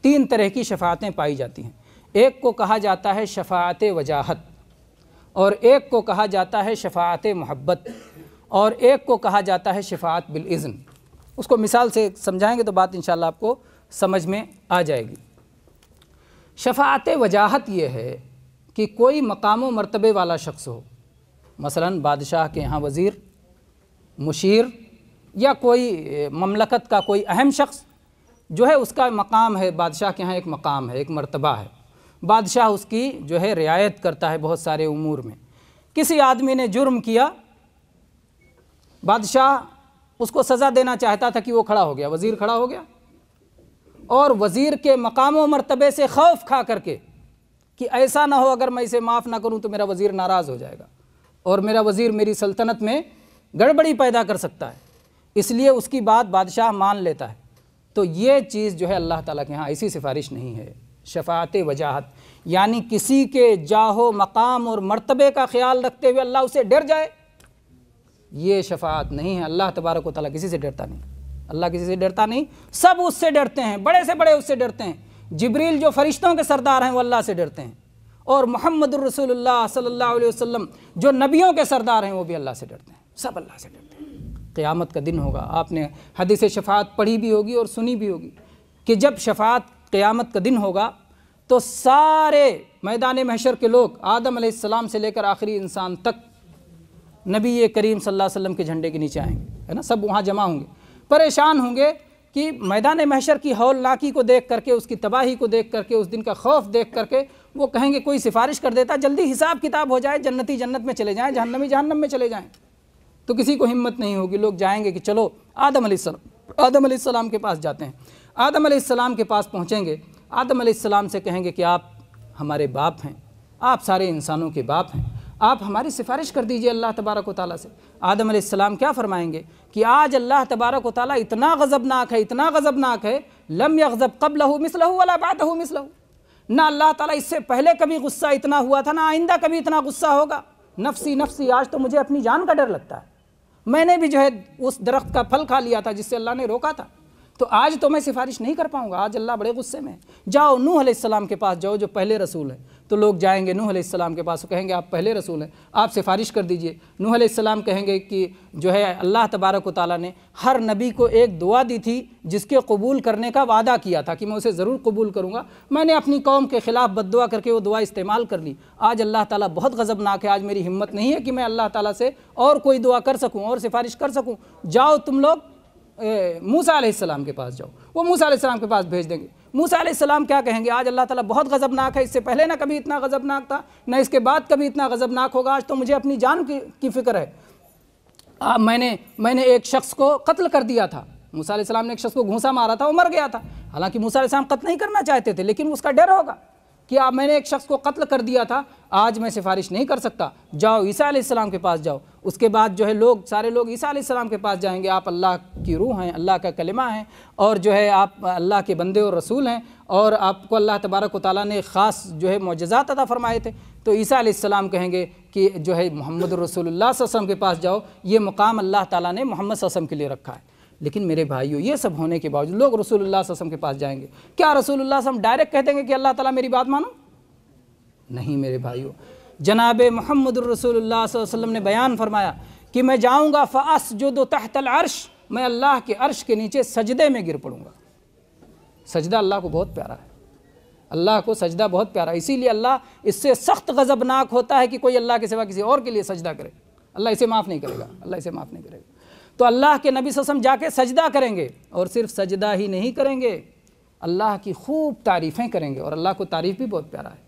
3 طرح کی شفاعتیں پائی جاتی ہیں۔ ایک کو کہا جاتا ہے شفاعت وجاہت، اور ایک کو کہا جاتا ہے شفاعت محبت، اور ایک کو کہا جاتا ہے شفاعت بالاذن۔ اس کو مثال سے سمجھائیں گے تو بات انشاءاللہ آپ کو سمجھ میں آ جائے گی۔ شفاعت وجاہت یہ ہے کہ کوئی مقام و مرتبے والا شخص ہو، مثلا بادشاہ کے یہاں وزیر، مشیر، یا کوئی مملکت کا کوئی اہم شخص جو ہے، اس کا مقام ہے، بادشاہ کے یہاں ایک مقام ہے، ایک مرتبہ ہے، بادشاہ اس کی جو ہے رعایت کرتا ہے بہت سارے امور میں۔ کسی آدمی نے جرم کیا، بادشاہ اس کو سزا دینا چاہتا تھا کہ وہ کھڑا ہو گیا، وزیر کھڑا ہو گیا، اور وزیر کے مقام و مرتبے سے خوف کھا کر کے کہ ایسا نہ ہو اگر میں اسے معاف نہ کروں تو میرا وزیر ناراض ہو جائے گا، اور میرا وزیر میری سلطنت میں گڑبڑی پیدا کر سکتا ہے، اس لیے اس کی بات بادشاہ مان لیتا ہے۔ تو یہ چیز جو ہے اللہ تعالیٰ کے ہاں ایسی سفارش نہیں ہے، شفاعت وجاہت، یعنی کسی کے جاہ و مقام اور مرتبے کا خیال رکھتے ہوئے اللہ اسے ڈر جائے، یہ شفاعت نہیں ہے۔ اللہ تبارک و تعالیٰ کسی سے ڈرتا نہیں، اللہ کسی سے ڈرتا نہیں، سب اس سے ڈرتے ہیں، بڑے سے بڑے اس سے ڈرتے ہیں۔ جبریل جو فرشتوں کے سردار ہیں وہ اللہ سے ڈرتے ہیں، اور محمد الرسول اللہ صلی اللہ علیہ وسلم جو نبیوں کے سردار ہیں وہ بھی اللہ سے ڈرتے ہیں، سب اللہ سے ڈرتے ہیں۔ قیامت کا دن ہوگا، آپ نے حدیث شفاعت پڑھی بھی ہوگی اور سنی بھی ہوگی کہ جب شفاعت قیامت کا دن ہوگا تو سارے میدان محشر کے لوگ آدم علیہ السلام سے لے کر آخری انسان تک نبی کریم صلی اللہ علیہ وسلم کے جھنڈے کے نیچے آئیں گے، ہے نا، سب وہاں جمع ہوں گے، پریشان ہوں گے کہ میدان محشر کی ہولناکی کو دیکھ کر کے، اس کی تباہی کو دیکھ کر کے، اس دن کا خوف دیکھ کر کے وہ کہیں گے کوئی سفارش کر دیتا، جلدی حساب کتاب ہو جائے، جنتی جنت میں چلے جائیں، جہنمی جہنم میں چلے جائیں۔ تو کسی کو ہمت نہیں ہوگی، لوگ جائیں گے کہ چلو آدم علیہ السلام کے پاس جاتے ہیں۔ آدم علیہ السلام کے پاس پہنچیں گے، آدم علیہ السلام سے کہیں گے کہ آپ ہمارے باپ ہیں، آپ سارے انسانوں کے باپ ہیں، آپ ہماری سفارش کر دیجئے اللہ تبارک و تعالیٰ سے۔ آدم علیہ السلام کیا فرمائیں گے کہ آج اللہ تبارک و تعالیٰ اتنا غضبناک ہے، اتنا غضبناک ہے، لم یغضب قبلہ مثلہ ولا بعدہ مثلہ، نہ اللہ تعالیٰ اس سے پہلے کبھی غصہ اتنا ہوا تھا، نہ آئندہ کبھی اتنا غصہ ہوگا۔ نفسی نفسی، آج تو مجھے اپنی جان کا ڈر لگتا ہے، میں نے بھی جو ہے اس درخت کا پھل کھا لیا تھا جس سے اللہ نے روکا تھا، تو آج تو میں سفارش نہیں کر پاؤں گا، آج اللہ بڑے غصے میں ہے۔ جاؤ نوح علیہ السلام کے پاس جاؤ جو پہلے رسول ہیں، تو لوگ جائیں گے نوح علیہ السلام کے پاس، کہیں گے آپ پہلے رسول ہیں، آپ سفارش کر دیجئے۔ نوح علیہ السلام کہیں گے کہ جو ہے اللہ تبارک و تعالیٰ نے ہر نبی کو ایک دعا دی تھی جس کے قبول کرنے کا وعدہ کیا تھا کہ میں اسے ضرور قبول کروں گا، میں نے اپنی قوم کے خلاف بد دعا کر کے وہ دعا استعمال کر لی۔ آج اللہ تعالیٰ بہت غضبناک ہے، آج میری ہمت نہیں ہے کہ میں اللہ تعالیٰ سے اور کوئی دعا کر سکوں اور سفارش کر سکوں۔ جاؤ تم لوگ موسیٰ علیہ السلام کے پاس جاؤ، وہ موسیٰ علیہ السلام کے پاس بھیج دیں گے۔ موسیٰ علیہ السلام کیا کہیں گے؟ آج اللہ تعالیٰ بہت غضبناک ہے، اس سے پہلے نہ کبھی اتنا غضبناک تھا، نہ اس کے بعد کبھی اتنا غضبناک ہوگا، آج تو مجھے اپنی جان کی فکر ہے۔ میں نے ایک شخص کو قتل کر دیا تھا، موسیٰ علیہ السلام نے ایک شخص کو گھونسا مارا تھا، وہ مر گیا تھا، حالانکہ موسیٰ علیہ السلام قتل نہیں کرنا چاہتے تھے، لیکن اس کا ڈر ہوگا کہ میں نے ایک شخص کو قتل کر دیا تھا، آج میں سفارش نہیں کر سکتا۔ جاؤ عیسیٰ علیہ السلام کے پاس جاؤ۔ اس کے بعد جو ہے سارے لوگ عیسیٰ علیہ السلام کے پاس جائیں گے، آپ اللہ کی روح ہیں، اللہ کا کلمہ ہیں، اور جو ہے آپ اللہ کے بندے اور رسول ہیں، اور آپ کو اللہ تبارک و تعالیٰ نے خاص جو ہے معجزات عطا فرمائے تھے۔ تو عیسیٰ علیہ السلام کہیں گے کہ جو ہے محمد رسول اللہ صلی اللہ علیہ وسلم کے پاس جاؤ، یہ مقام اللہ تعالیٰ نے محمد صلی اللہ علیہ وسلم کے لیے رکھا ہے۔ لیکن میرے بھائیو، یہ سب ہونے کے باوجود لوگ رسول اللہ صلی اللہ علیہ وسلم کے پاس جائیں گے، کیا رسول اللہ صلی اللہ علیہ وسلم ڈائریکٹ کہہ دیں گے کہ اللہ تعالیٰ میری بات مانو؟ نہیں میرے بھائیو، جناب محمد الرسول اللہ صلی اللہ علیہ وسلم نے بیان فرمایا کہ میں جاؤں گا فَأَسْجُدُ تَحْتَ الْعَرْشِ، میں اللہ کے عرش کے نیچے سجدے میں گر پڑوں گا۔ سجدہ اللہ کو بہت پیارا ہے، اللہ کو سجدہ بہت پیارا ہے، اسی لیے اللہ اس سے سخت غضبناک ہوتا ہے کہ کوئی اللہ کے سوا کسی اور کے لیے سجدہ کرے، اللہ اسے معاف نہیں کرے گا، اللہ اسے معاف نہیں کرے گا۔ تو اللہ کے نبی صلی اللہ علیہ وسلم جا کے سجدہ کریں گے، اور صرف سجدہ ہی نہیں کریں گے، اللہ کی خوب تعریفیں کریں گے، اور اللہ کو تعریف بھی بہت پیارا ہے۔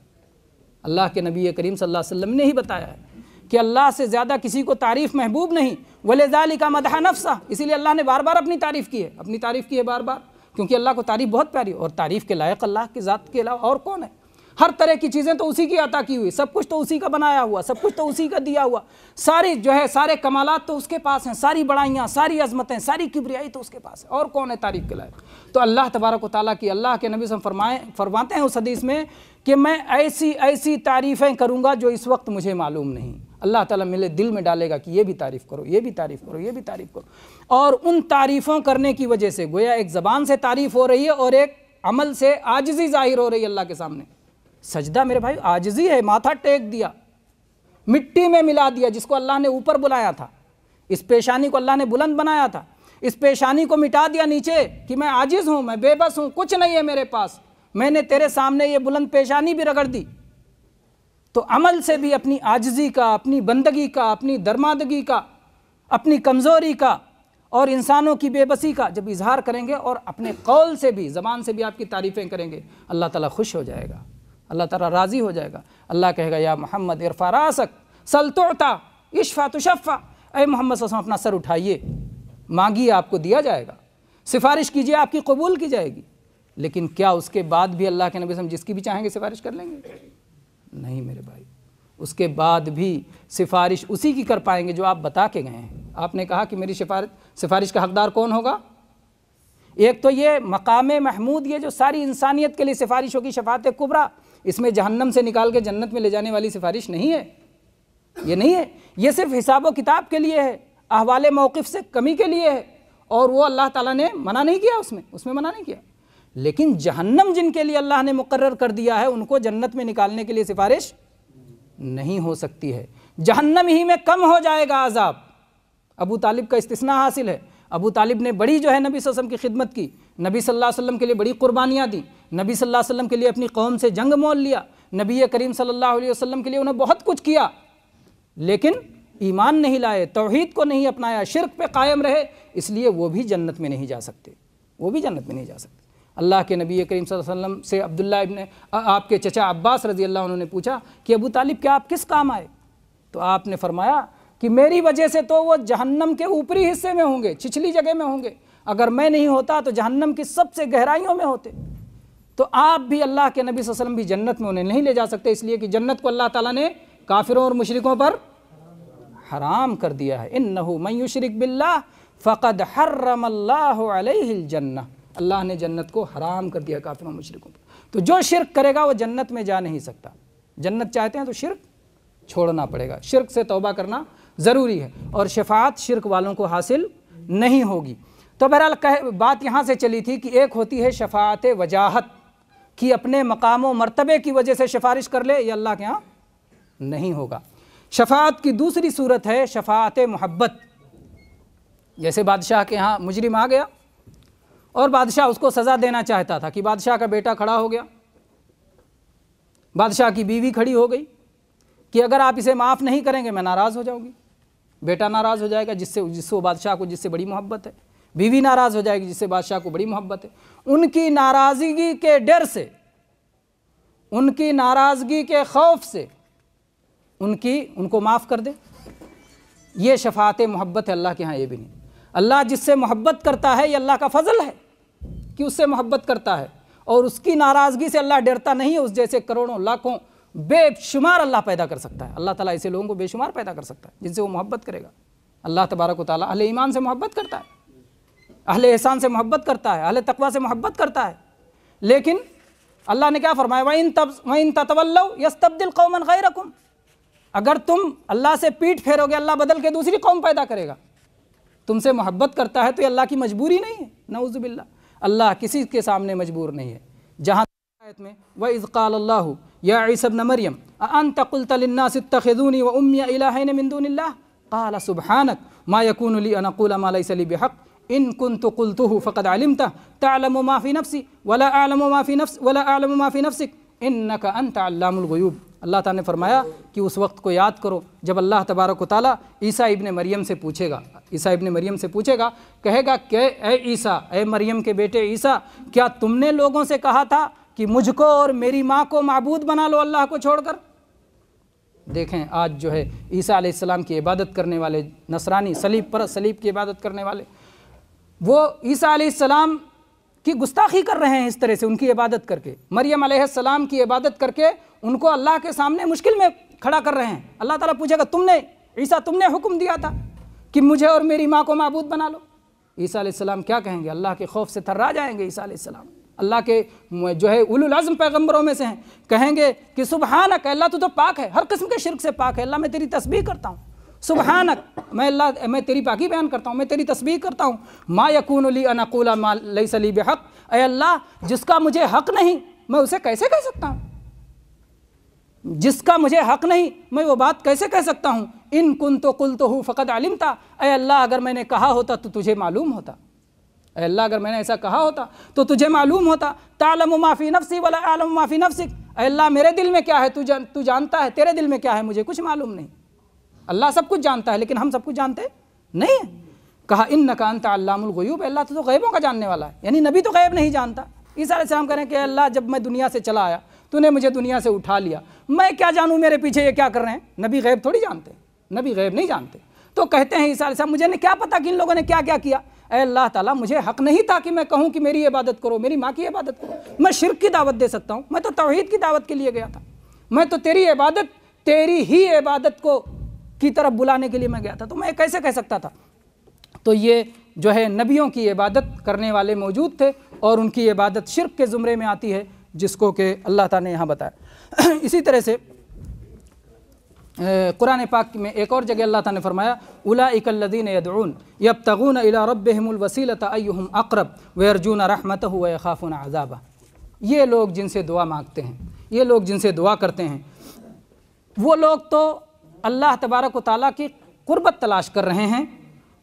اللہ کے نبی کریم صلی اللہ علیہ وسلم نے ہی بتایا ہے کہ اللہ سے زیادہ کسی کو تعریف محبوب نہیں، وَلِذَلِكَ مَدَحَ نَفْسَهُ، اسی لیے اللہ نے بار بار اپنی تعریف کی ہے بار بار، کیونکہ اللہ کو تعریف بہت پیاری ہے، اور تعریف کے لائق اللہ کی ذات کے علاوہ اور کون ہے؟ ہر طرح کی چیزیں تو اسی کی عطا کی ہوئی، سب کچھ تو اسی کا بنایا ہوا، سب کچھ تو اسی کا دیا ہوا، سارے کمالات تو اس کے پاس ہیں، ساری بڑائیاں، ساری عظمتیں، ساری کبریائی تو اس کے پاس ہے، اور کون ہے تعریف کے لائق؟ تو اللہ تبارک و تعالیٰ کی، اللہ کے نبی صلی اللہ علیہ وسلم فرماتے ہیں اس حدیث میں کہ میں ایسی تعریفیں کروں گا جو اس وقت مجھے معلوم نہیں، اللہ تعالیٰ میرے دل میں ڈالے گا کہ یہ بھی تعریف کرو، یہ بھی تعریف کرو، یہ بھی تعریف کرو، اور ان تعریفوں کرنے کی وجہ سے گویا ایک زبان سے تعریف ہو رہی ہے اور ایک عمل سے عاجزی ظاہر ہو رہی ہے اللہ کے سامنے۔ سجدہ میرے بھائی عاجزی ہے، ماتھا ٹیک دیا، مٹی میں ملا دیا، جس کو اللہ نے اوپر بلایا تھا، اس پیشانی کو اللہ نے بلند بنایا تھا، اس پیشانی کو مٹا دیا نیچے کہ میں عاجز ہوں، میں بے بس ہوں، کچھ نہیں ہے میرے پاس، میں نے تیرے سامنے یہ بلند پیشانی بھی رگڑ دی۔ تو عمل سے بھی اپنی عاجزی کا، اپنی بندگی کا، اپنی درماندگی کا، اپنی کمزوری کا اور انسانوں کی بے بسی کا جب اظہار کریں گے، اور اپنے قول سے بھی، زبان سے بھی آپ کی تعریفیں کریں گے، اللہ تعالیٰ خوش ہو جائے گا، اللہ تعالیٰ راضی ہو جائے گا۔ اللہ کہے گا یا محمد ارفع راسک سل تعطا اشفع تشفع، اے محمد صلی اللہ علیہ وسلم اپنا سر اٹھائیے، مانگیے آپ کو دیا جائے گا، سفارش کیجیے آپ کی قبول کی جائے گی۔ لیکن کیا اس کے بعد بھی اللہ کے نبی صلی اللہ علیہ وسلم جس کی بھی چاہیں گے سفارش کر لیں گے؟ نہیں میرے بھائی، اس کے بعد بھی سفارش اسی کی کر پائیں گے جو آپ بتا کے گئے ہیں۔ آپ نے کہا کہ میری سفارش کا حقدار کون ہوگا؟ ایک تو یہ مقام محمود، یہ جو ساری انسانیت کے لیے سفارش ہوگی، شفاعت کبریٰ، اس میں جہنم سے نکال کے جنت میں لے جانے والی سفارش نہیں ہے، یہ نہیں ہے، یہ صرف حساب و کتاب کے لیے ہے، احوال موقف سے کمی کے لیے ہے، اور وہ اللہ تعالیٰ نے منع نہیں کیا، اس میں منع نہیں کیا۔ لیکن جہنم جن کے لیے اللہ نے مقرر کر دیا ہے، ان کو جنت میں نکالنے کے لیے سفارش نہیں ہو سکتی ہے، جہنم ہی میں کم ہو جائے گا عذاب۔ ابو طالب کا استثناء حاصل ہے، ابو طالب نے بڑی جو ہے نبی صلی اللہ علیہ وسلم کی خدمت کی، نبی صلی اللہ علیہ وسلم کے لیے بڑی قربانیاں دیں، نبی صلی اللہ علیہ وسلم کے لیے اپنی قوم سے جنگ مول لیا، نبی کریم صلی اللہ علیہ وسلم کے لیے انہیں بہت کچھ کیا، لیکن ایمان نہیں لائے، توحید کو نہیں اپنایا، شرک پہ قائم رہے، اس لیے وہ بھی جنت میں نہیں جا سکتے، وہ بھی جنت میں نہیں جا سکتے۔ اللہ کے نبی کریم صلی اللہ علیہ وسلم سے عبداللہ ابن آپ کے چچا عباس رضی اللہ عنہ نے پوچھا کہ ابو طالب کیا آپ کس کام آئے؟ تو آپ نے فرمایا کہ میری وجہ سے تو وہ جہنم کے اوپری حصے میں ہوں گے، چھچلی جگہ میں ہوں گے، اگر میں نہیں ہوتا تو جہنم کی سب سے گہرائیوں میں ہوتے۔ تو آپ بھی اللہ کے نبی صلی اللہ علیہ وسلم بھی جنت میں انہیں نہیں لے جا سکتے، اس لیے کہ جنت کو اللہ تعالیٰ نے کافروں اور مشرکوں پر حرام کر دیا ہے۔ انہ من یشرک باللہ فقد حرم اللہ علیہ الجنہ، اللہ نے جنت کو حرام کر دیا کافروں اور مشرکوں پر۔ تو جو شرک کرے گا وہ جنت میں جا نہیں سکتا، جنت چاہتے ہیں تو شرک چھوڑنا پڑے گا، شرک سے توبہ کرنا ضروری ہے، اور شفاعت شرک والوں کو حاصل نہیں ہوگی۔ تو بہرحال بات یہاں سے چلی تھی کہ ایک ہوتی ہے شفاعت وجاہت کہ اپنے مقام و مرتبے کی وجہ سے سفارش کر لے، یہ اللہ کے ہاں نہیں ہوگا۔ شفاعت کی دوسری صورت ہے شفاعت محبت۔ جیسے بادشاہ کے ہاں مجرم آ گیا اور بادشاہ اس کو سزا دینا چاہتا تھا کہ بادشاہ کا بیٹا کھڑا ہو گیا، بادشاہ کی بیوی کھڑی ہو گئی کہ اگر آپ اسے معاف نہیں کریں گے میں ناراض ہو جاؤں گی۔ بیٹا ناراض ہو جائے گا جس سے بادشاہ کو جس سے بڑی محبت ہے، بیوی ناراض ہو جائے گی جس سے بادشاہ کو بڑی محبت ہے۔ ان کی ناراضگی کے ڈر سے، ان کی ناراضگی کے خوف سے ان کو معاف کر دے، یہ شفاعت محبت ہے۔ اللہ کے ہاں یہ بھی نہیں۔ اللہ جس سے محبت کرتا ہے، یہ اللہ کا فضل ہے کہ اس سے محبت کرتا ہے، اور اس کی ناراضگی سے اللہ ڈرتا نہیں ہے۔ اس جیسے کروڑوں لاکھوں بے شمار اللہ پیدا کر سکتا ہے، اللہ تعالیٰ ایسے لوگوں کو بے شمار پیدا کر سکتا ہے جن سے وہ محبت کرے گا۔ اللہ تبارک و تعالیٰ اہل ایمان سے محبت کرتا ہے، اہل احسان سے محبت کرتا ہے، اہل تقوی سے محبت کرتا ہے، لیکن اللہ نے کیا فرمایا؟ وَإِن تَتَوَلَّوْا يَسْتَبْدِلْ قَوْمًا غَيْرَكُمْ، اگر تم اللہ سے پیٹھ پھیرو گے اللہ بدل کے دوسری قوم پیدا کرے گا۔ تم سے محبت کرتا ہے تو یہ اللہ کی مجبوری نہیں ہے، نعوذ باللہ، اللہ کسی کے سامنے مجبور نہیں ہے۔ جہاں آیت میں وَإِذْ قَالَ اللَّهُ يَا عِيسَى ابْنَ مَرْيَمَ أَأَنْتَ قُلْتَ لِلنَّاسِ اتَّخِذُونِي وَأُمِّيَ إِلَٰهَيْنِ مِن دُونِ اللَّهِ قَالَ سُبْحَانَكَ مَا يَكُونُ لِي أَنْ أَقُولَ مَا لَيْسَ لِي بِحَقٍّ إِن كُنتُ قُلْتُهُ فَقَدْ عَلِمْتَهُ تَعْلَمُ مَا فِي نَفْسِي وَلَا أَعْلَمُ مَا فِي نَفْسِكَ إِنَّكَ أَنْتَ عَلَّامُ الْغُيُوبِ۔ اللہ تعالیٰ نے فرمایا کہ اس وقت کو یاد کرو جب اللہ تبارک و تعالیٰ عیسیٰ ابن مریم سے پوچھے گا، کہے گا کہ اے عیسیٰ، اے مریم کے بیٹے عیسیٰ، کیا تم نے لوگوں سے کہا تھا کہ مجھ کو اور میری ماں کو معبود بنا لو اللہ کو چھوڑ کر؟ دیکھیں آج جو ہے عیسیٰ علیہ السلام کی عبادت کرنے والے نصرانی، صلیب کی عبادت کرنے والے، وہ عیسیٰ علیہ السلام کی گستاخی کر رہے ہیں اس طرح سے ان کی عبادت کر کے، مریم علیہ السلام کی عبادت کر کے ان کو اللہ کے سامنے مشکل میں کھڑا کر رہے ہیں۔ اللہ تعالیٰ پوچھے گا عیسیٰ تم نے حکم دیا تھا کہ مجھے اور میری ماں کو معبود بنا لو؟ عیسیٰ علیہ السلام کیا کہیں گے؟ اللہ کے خوف سے تھرا جائیں گے عیسیٰ علیہ السلام، اللہ کے جو ہے اولو العزم پیغمبروں میں سے ہیں، کہیں گے کہ سبحانک، اللہ تو پاک ہے، ہر قسم کے شرک سے پاک ہے، اللہ میں تیری تسبیح کرتا ہوں، سبحانک، میں تیری پاکی بیان کرتا ہوں، میں تیری تسبیح کرتا ہوں، ما یکون لی ان اقول ما لیس لی بحق، اے اللہ جس کا مجھے حق نہیں میں اسے کیسے کہہ سکتا ہوں، جس کا مجھے حق نہیں میں وہ بات کیسے کہہ سکتا ہوں؟ ان کنت قلتہ فقد علمت، اے اللہ اگر میں نے کہا ہوتا تو تجھے معلوم ہوتا، اے اللہ اگر میں نے ایسا کہا ہوتا تو تجھے معلوم ہوتا، تعلم ما فی نفسی ولا اعلم ما فی نفسک، اے اللہ میرے دل میں کیا ہے تو جانتا ہے، تیرے دل میں کیا ہے مجھے کچھ معلوم نہیں۔ اللہ سب کچھ جانتا ہے لیکن ہم سب کچھ جانتے نہیں ہیں۔ کہا انک انت علام الغیوب، اللہ تو غیبوں کا جاننے والا ہے، یعنی نبی تو غیب نہیں جانتا۔ عیسیٰ علیہ السلام کہہ رہے ہیں کہ اللہ جب میں دنیا سے چلا آیا تو نے مجھے دنیا سے اٹھا لیا، میں کیا جانوں میرے پیچھے یہ کیا کر رہے ہیں؟ نبی غیب تھوڑی جانتے، نبی غیب نہیں جانتے۔ تو کہتے ہیں عیسیٰ علیہ السلام مجھے کیا پتا کہ ان لوگوں نے کیا کیا کیا، اے اللہ تعالیٰ مجھے حق نہیں تھا کہ میں کہوں کہ میری عبادت کرو، میری ماں کی عبادت کرو، میں شرک کی دعوت دے سکتا ہوں، میں تو توحید کی دعوت کے لیے گیا تھا، میں تو تیری ہی عبادت کی طرف بلانے کے لیے میں گیا تھا، تو میں کیسے کہہ سکتا تھا؟ تو یہ جو ہے نبیوں کی عبادت کرنے والے موجود تھے اور ان کی عبادت شرک کے زمرے میں آتی ہے، جس کو کہ اللہ تعالیٰ نے یہاں بتایا۔ اسی طرح سے قرآن پاک میں ایک اور جگہ اللہ تعالیٰ نے فرمایا اولئک الذین یدعون یبتغون الی ربہم الوسیلۃ ایہم اقرب ویرجون رحمتہ ویخافون عذابہ، یہ لوگ جن سے دعا مانگتے ہیں، یہ لوگ جن سے دعا کرتے ہیں، وہ لوگ تو اللہ تبارک و تعالیٰ کی قربت تلاش کر رہے ہیں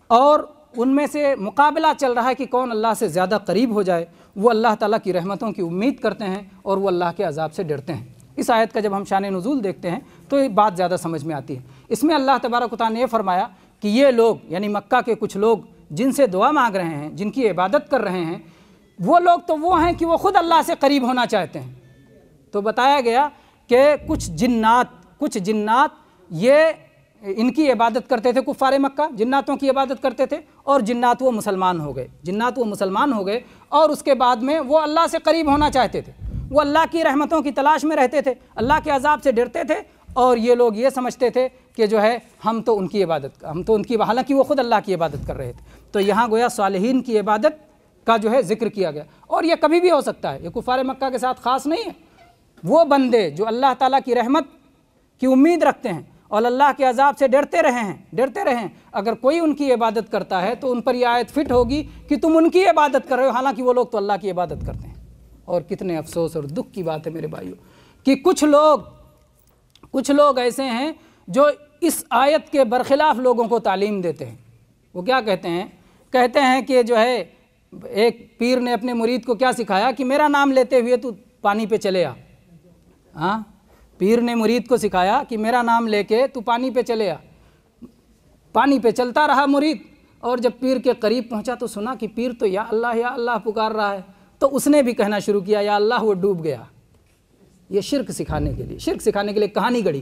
اور ان میں سے مقابلہ چل رہا ہے کہ کون اللہ سے زیادہ قریب ہو جائے، وہ اللہ تعالیٰ کی رحمتوں کی امید کرتے ہیں اور وہ اللہ کے عذاب سے ڈرتے ہیں۔ اس آیت کا جب ہم شان نزول دیکھتے ہیں تو یہ بات زیادہ سمجھ میں آتی ہے۔ اس میں اللہ تبارک و تعالیٰ نے یہ فرمایا کہ یہ لوگ یعنی مکہ کے کچھ لوگ جن سے دعا مانگ رہے ہیں، جن کی عبادت کر رہے ہیں، وہ لوگ تو وہ ہیں کہ وہ خود اللہ سے قریب ہونا چاہتے ہیں۔ تو بتایا گیا کہ کچھ جنات یہ ان کی عبادت کرتے تھے، کفار مکہ جناتوں کی عبادت کرتے تھے، اور جنات وہ مسلمان ہو گئے اور اس کے بعد میں وہ اللہ سے قریب ہونا چاہتے تھے، وہ اللہ کی رحمتوں کی تلاش میں رہتے تھے، اللہ کے عذاب سے ڈرتے تھے، اور یہ لوگ یہ سمجھتے تھے کہ جو ہے ہم تو ان کی حالانکہ وہ خود اللہ کی عبادت کر رہے تھے۔ تو یہاں گویا صالحین کی عبادت کا جو ہے ذکر کیا گیا، اور یہ کبھی بھی ہو سکتا ہے، یہ کفار مکہ کے ساتھ خاص نہیں ہے۔ وہ بندے جو اللہ تعالیٰ کی رحمت کی امید رکھتے ہیں، اور اللہ کے عذاب سے ڈرتے رہیں۔ اگر کوئی ان کی عبادت کرتا ہے تو ان پر یہ آیت فٹ ہوگی کہ تم ان کی عبادت کر رہے ہو، حالانکہ وہ لوگ تو اللہ کی عبادت کرتے ہیں۔ اور کتنے افسوس اور دکھ کی بات ہے میرے بھائیوں کہ کچھ لوگ ایسے ہیں جو اس آیت کے برخلاف لوگوں کو تعلیم دیتے ہیں۔ وہ کیا کہتے ہیں کہ جو ہے ایک پیر نے اپنے مرید کو کیا سکھایا کہ میرا نام لیتے ہوئے تو پانی پہ چلے آ۔ پیر نے مرید کو سکھایا کہ میرا نام لے کے تو پانی پہ چلے آ۔ پانی پہ چلتا رہا مرید، اور جب پیر کے قریب پہنچا تو سنا کہ پیر تو یا اللہ پکار رہا ہے، تو اس نے بھی کہنا شروع کیا یا اللہ، وہ ڈوب گیا۔ یہ شرک سکھانے کے لیے کہانی گڑھی،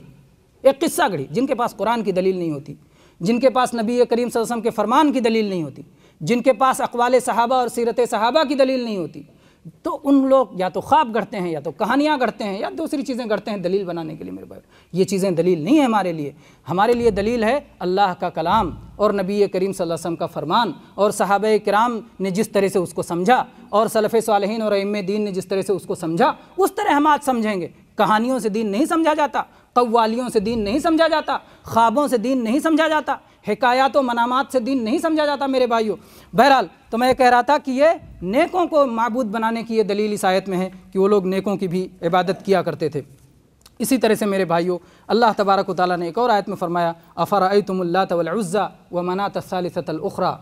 ایک قصہ گڑھی، جن کے پاس قرآن کی دلیل نہیں ہوتی، جن کے پاس نبی کریم صلی اللہ علیہ وسلم کے فرمان کی دلیل نہیں ہوتی، جن کے پاس اقوال صحابہ اور سیرت صحابہ کی دلیل نہیں ہوتی، تو ان لوگ یا تو خواب گڑھتے ہیں، یا تو کہانیاں گڑھتے ہیں، یا دوسری چیزیں گڑھتے ہیں دلیل بنانے کے لیے۔ میرے بھائی، یہ چیزیں دلیل نہیں ہے ہمارے لیے دلیل ہے اللہ کا کلام اور نبی کریم صلی اللہ علیہ وسلم کا فرمان، اور صحابہ کرام نے جس طرح سے اس کو سمجھا، اور سلف صالحین اور ائمہ دین نے جس طرح سے اس کو سمجھا، اس طرح ہم آج سمجھیں گے۔ کہانیوں سے دین نہیں سمجھا جاتا، قوالیوں سے دین نہیں سمجھا جاتا، خوابوں سے دین نہیں سمجھا جاتا، حکایات و منامات سے دین نہیں سمجھا جاتا میرے بھائیوں۔ بہرحال تو میں یہ کہہ رہا تھا کہ یہ نیکوں کو معبود بنانے کی یہ دلیل اس آیت میں ہے کہ وہ لوگ نیکوں کی بھی عبادت کیا کرتے تھے۔ اسی طرح سے میرے بھائیوں اللہ تبارک و تعالیٰ نے ایک اور آیت میں فرمایا افرأیتم اللات والعزی ومناۃ الثالثۃ الاخری،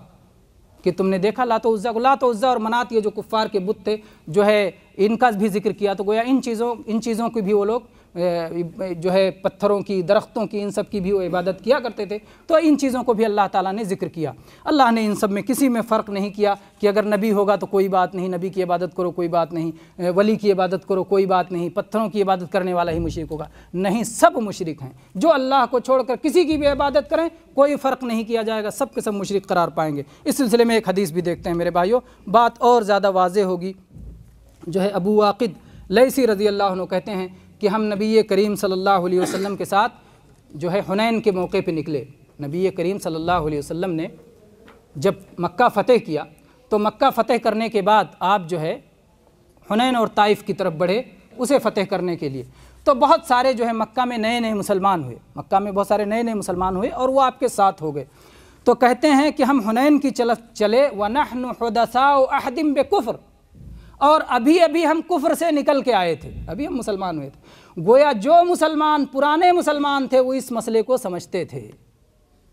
کہ تم نے دیکھا لات و عزیٰ اور منات، یہ جو کفار کے بت تھے، جو ہے ان کا بھی ذکر کیا، تو گویا ان چیزوں کی بھی وہ لوگ جو ہے پتھروں کی، درختوں کی، ان سب کی بھی وہ عبادت کیا کرتے تھے۔ تو ان چیزوں کو بھی اللہ تعالیٰ نے ذکر کیا۔ اللہ نے ان سب میں کسی میں فرق نہیں کیا کہ اگر نبی ہوگا تو کوئی بات نہیں، نبی کی عبادت کرو کوئی بات نہیں، ولی کی عبادت کرو کوئی بات نہیں، پتھروں کی عبادت کرنے والا ہی مشرک ہوگا، نہیں، سب مشرک ہیں۔ جو اللہ کو چھوڑ کر کسی کی بھی عبادت کریں کوئی فرق نہیں کیا جائے گا، سب کے سب مشرک قرار پائیں گے۔ اس سلسلے میں ایک حدیث بھی دیکھتے ہیں میرے بھائیوں، بات اور زیادہ واضح ہوگی۔ جو ہے ابو واقد لیثی رضی اللہ عنہ کہتے ہیں کہ ہم نبی کریم صلی اللہ علیہ وسلم کے ساتھ جو ہے حنین کے موقع پہ نکلے۔ نبی کریم صلی اللہ علیہ وسلم نے جب مکہ فتح کیا تو مکہ فتح کرنے کے بعد آپ جو ہے حنین اور طائف کی طرف بڑھے اسے فتح کرنے کے لیے۔ تو بہت سارے جو ہے مکہ میں نئے مسلمان ہوئے، مکہ میں بہت سارے نئے مسلمان ہوئے اور وہ آپ کے ساتھ ہو گئے۔ تو کہتے ہیں کہ ہم حنین کی چلے وَنَحْنُ حُدَثَاءُ أَحْدٍ بِكُفْرٍ، اور ابھی ہم کفر سے نکل کے آئے تھے، ابھی ہم مسلمان ہوئے تھے۔ گویا جو مسلمان پرانے مسلمان تھے وہ اس مسئلے کو سمجھتے تھے۔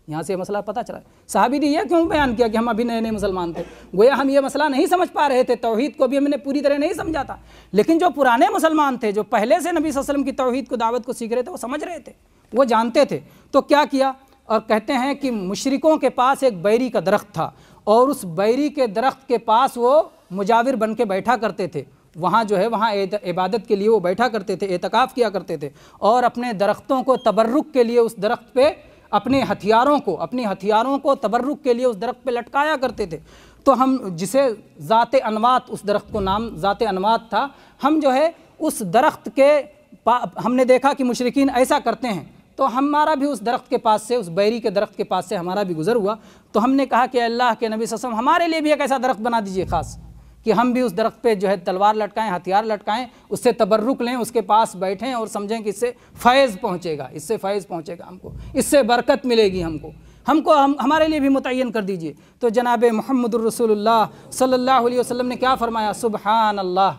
یہاں سے یہ مسئلہ پتہ چلا۔ صحابی نے یہ کیوں بیان کیا کہ ہم ابھی نئے مسلمان تھے؟ گویا ہم یہ مسئلہ نہیں سمجھ پا رہے تھے، توحید کو بھی ہم نے پوری طرح نہیں سمجھا تھا، لیکن جو پرانے مسلمان تھے، جو پہلے سے نبی صلی اللہ علیہ وسلم کی توحید کو، دعوت کو سیکھ رہے تھے، وہ سمجھ رہے تھے، وہ جانتے تھے۔ تو کیا کیا؟ اور کہتے ہیں کہ مشرکوں کے پاس ایک بیری کا درخت تھا، اور اس بیری کے درخت کے پاس وہ مجاور بن کے بیٹھا کرتے تھے۔ وہاں جو ہے وہاں عبادت کے لیے وہ بیٹھا کرتے تھے، اعتکاف کیا کرتے تھے، اور اپنے درختوں کو تبرک کے لیے اس درخت پہ اپنی ہتھیاروں کو تبرک کے لیے اس درخت پہ لٹکایا کرتے تھے۔ تو ہم جسے ذات انوات، اس درخت کو نام ذات انوات تھا، ہم جو ہے اس درخت کے ہم نے دیکھا کہ مشرکین ایسا کرتے ہیں، تو ہمارا بھی اس درخت کے پاس سے، اس بیری کے درخت کے پاس سے ہمارا بھی گزر ہوا۔ تو ہم نے کہا کہ اللہ کے نبی صلی اللہ علیہ وسلم ہمارے لیے بھی ایک ایسا درخت بنا دیجئے خاص، کہ ہم بھی اس درخت پہ جو ہے تلوار لٹکائیں، ہتھیار لٹکائیں، اس سے تبرک لیں، اس کے پاس بیٹھیں اور سمجھیں کہ اس سے فیض پہنچے گا، ہم کو، اس سے برکت ملے گی ہمارے لیے بھی متعین کر دیجئے۔ تو جناب محمد الرسول اللہ صلی اللہ علیہ وسلم نے کیا فرمایا؟ سبحان اللہ،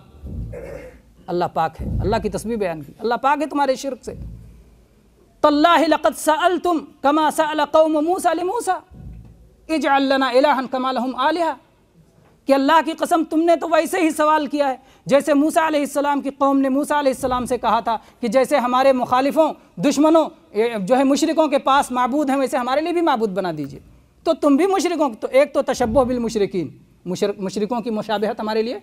اللہ پاک ہے، اللہ کی تسبیح بیان کی، اللہ پاک ہے تمہارے شرک سے۔ تاللہ لقد سألتم کما سأل قوم موسیٰ لموسیٰ اجعل لنا الہا کما لہم آلہہ، کہ اللہ کی قسم تم نے تو ویسے ہی سوال کیا ہے جیسے موسیٰ علیہ السلام کی قوم نے موسیٰ علیہ السلام سے کہا تھا کہ جیسے ہمارے مخالفوں، دشمنوں جو ہے مشرکوں کے پاس معبود ہیں ویسے ہمارے لیے بھی معبود بنا دیجئے۔ تو تم بھی مشرکوں، تو ایک تو تشبہ بالمشرکین، مشرکوں کی مشابہت ہمارے لیے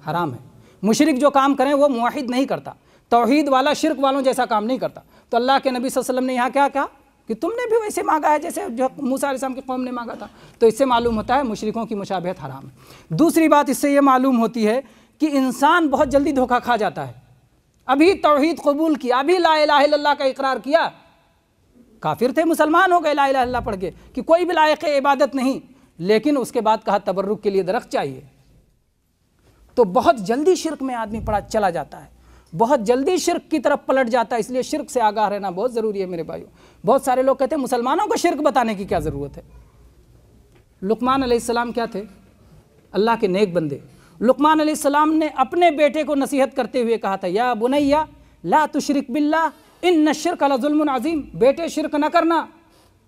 حرام ہے۔ مشرک جو کام کریں وہ موحد نہیں کرتا، توحید والا شرک والوں جیسا کام نہیں کرتا۔ تو اللہ کے نبی صلی اللہ علیہ وسلم نے یہاں کیا کہا کہ تم نے بھی ویسے مانگا ہے جیسے جو موسیٰ علیہ السلام کی قوم نے مانگا تھا۔ تو اس سے معلوم ہوتا ہے مشرکوں کی مشابہت حرام ہے۔ دوسری بات اس سے یہ معلوم ہوتی ہے کہ انسان بہت جلدی دھوکہ کھا جاتا ہے۔ ابھی توحید قبول کیا، ابھی لا الہ الا اللہ کا اقرار کیا، کافر تھے، مسلمان ہو گئے لا الہ الا اللہ پڑھ کے کہ کوئی بھی لائق عبادت نہیں، لیکن اس کے بعد کہا تبرک کے لیے درخت چاہیے، تو بہت جلدی شرک میں آدمی چلا جاتا ہے۔ بہت جلدی شرک کی طرف پلٹ جاتا ہے، اس لیے شرک سے آگاہ رہنا بہت ضروری ہے میرے بھائیوں۔ بہت سارے لوگ کہتے ہیں مسلمانوں کو شرک بتانے کی کیا ضرورت ہے؟ لقمان علیہ السلام کیا تھے؟ اللہ کے نیک بندے۔ لقمان علیہ السلام نے اپنے بیٹے کو نصیحت کرتے ہوئے کہا تھا یا بنیا لا تشرک باللہ ان الشرک لظلم عظیم، بیٹے شرک نہ کرنا،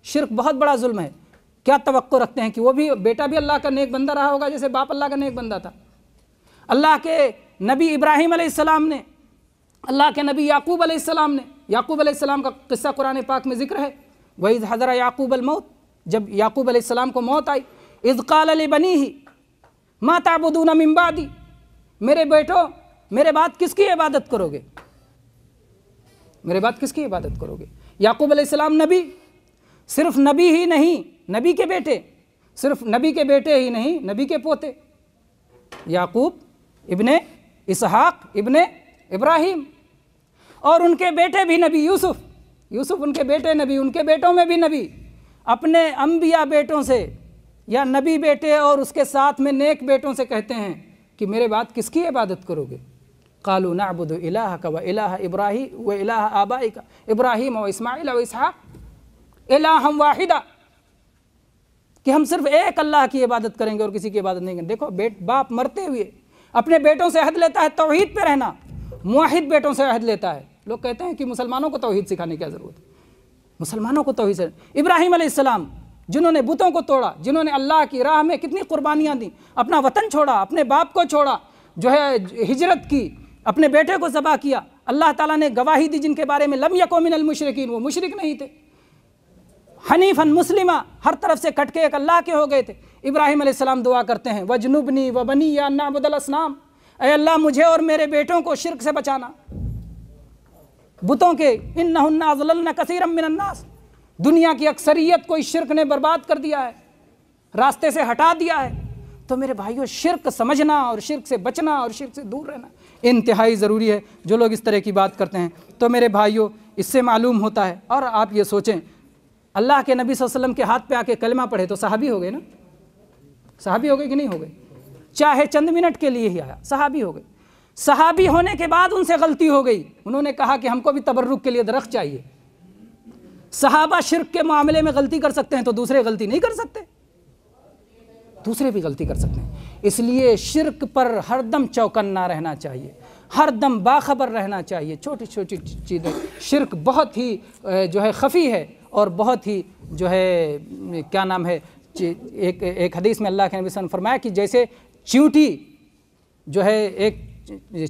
شرک بہت بڑا ظلم ہے۔ کیا توقع رکھتے ہیں کہ وہ بھی بیٹا بھی اللہ کا نیک بندہ رہا ہوگا جیسے باپ اللہ کا نیک بندہ تھا؟ اللہ کے نبی ابراہیم علیہ السلام نے، اللہ کے نبی یعقوب علیہ السلام نے، یعقوب علیہ السلام کا قصہ قرآن پاک میں ذکر ہے، وَإِذْ حَضَرَ يَعْقُوبَ الْمَوْتِ، جب یعقوب علیہ السلام کو موت آئی، اذ قال لبنیہ ما تعبدون من بعدی، میرے بیٹو میرے بعد کس کی عبادت کرو گے؟ میرے بعد کس کی عبادت کرو گے؟ یعقوب علیہ السلام نبی، صرف نبی ہی نہیں، نبی کے بیٹے، صرف نبی کے بیٹے ہی نہیں، نبی کے پوتے، یعقوب ابن اسحاق ابن ابراہیم، اور ان کے بیٹے بھی نبی، یوسف ان کے بیٹے نبی، ان کے بیٹوں میں بھی نبی، اپنے انبیاء بیٹوں سے یا نبی بیٹے اور اس کے ساتھ میں نیک بیٹوں سے کہتے ہیں کہ میرے بعد کس کی عبادت کرو گے؟ قالوا نعبد الہک و الہ ابراہیم و الہ آبائک ابراہیم و اسماعیل و اسحاق الہا واحدا، کہ ہم صرف ایک اللہ کی عبادت کریں گے اور کسی کی عبادت نہیں کریں گے۔ دیکھو باپ مرتے ہوئے اپنے بیٹوں سے عہد لیتا ہے توحید پہ رہنا، موحد بیٹوں سے عہد لیتا ہے۔ لوگ کہتے ہیں کہ مسلمانوں کو توحید سکھانے کی کیا ضرورت ہے؟ مسلمانوں کو توحید سے، ابراہیم علیہ السلام جنہوں نے بتوں کو توڑا، جنہوں نے اللہ کی راہ میں کتنی قربانیاں دیں، اپنا وطن چھوڑا، اپنے باپ کو چھوڑا، جو ہے ہجرت کی، اپنے بیٹے کو ذبح کیا، اللہ تعالیٰ نے گواہی دی جن کے بارے میں لم یکو من المشرکین، وہ مشرک نہیں تھے، حنیفاً مسلمہ، ہر طرف سے کٹ کے ایک اللہ کے ہو گئے تھے۔ ابراہیم علیہ السلام دعا کرتے ہیں وَجْنُبْنِي وَبَنِيَّ أَن نَعْبُدَ الْأَصْنَامَ، اے اللہ مجھے اور میرے بیٹوں کو شرک سے بچانا، بتوں کے، اِنَّهُنَّ أَضْلَلْنَ كَثِيرًا مِّنَ النَّاسِ، دنیا کی اکثریت کو اس شرک نے برباد کر دیا ہے، راستے سے ہٹا دیا ہے۔ تو میرے بھائیوں شرک سمجھنا اور شرک سے بچنا اور شرک سے دور رہنا انتہائی ضروری ہے۔ جو لوگ اس طرح کی بات کرتے ہیں تو میرے بھائیوں اس سے معلوم ہوتا ہے، اور آپ یہ سوچیں اللہ کے نبی صلی اللہ علیہ وسلم کے ہاتھ پہ آ کے کلمہ پڑھے تو صحابی ہو گئے نا؟ صحابی ہو گئے کہ نہیں ہو گئے؟ چاہے چند منٹ کے لیے ہی آیا، صحابی ہو گئے۔ صحابی ہونے کے بعد ان سے غلطی ہو گئی، انہوں نے کہا کہ ہم کو بھی تبرک کے لیے درخت چاہیے۔ صحابہ شرک کے معاملے میں غلطی کر سکتے ہیں تو دوسرے غلطی نہیں کر سکتے؟ دوسرے بھی غلطی کر سکتے ہیں۔ اس لیے شرک پر ہر دم چوکنا رہنا چاہیے، ہر دم باخبر رہنا چاہیے۔ چھوٹی چھوٹی چیزیں، شرک بہت ہی جو ہے خفی ہے اور بہت ہی جو ہے کیا نام ہے، ایک حدیث میں اللہ کے نبی صلی اللہ علیہ وسلم نے فرمایا کہ جیسے چیونٹی جو ہے ایک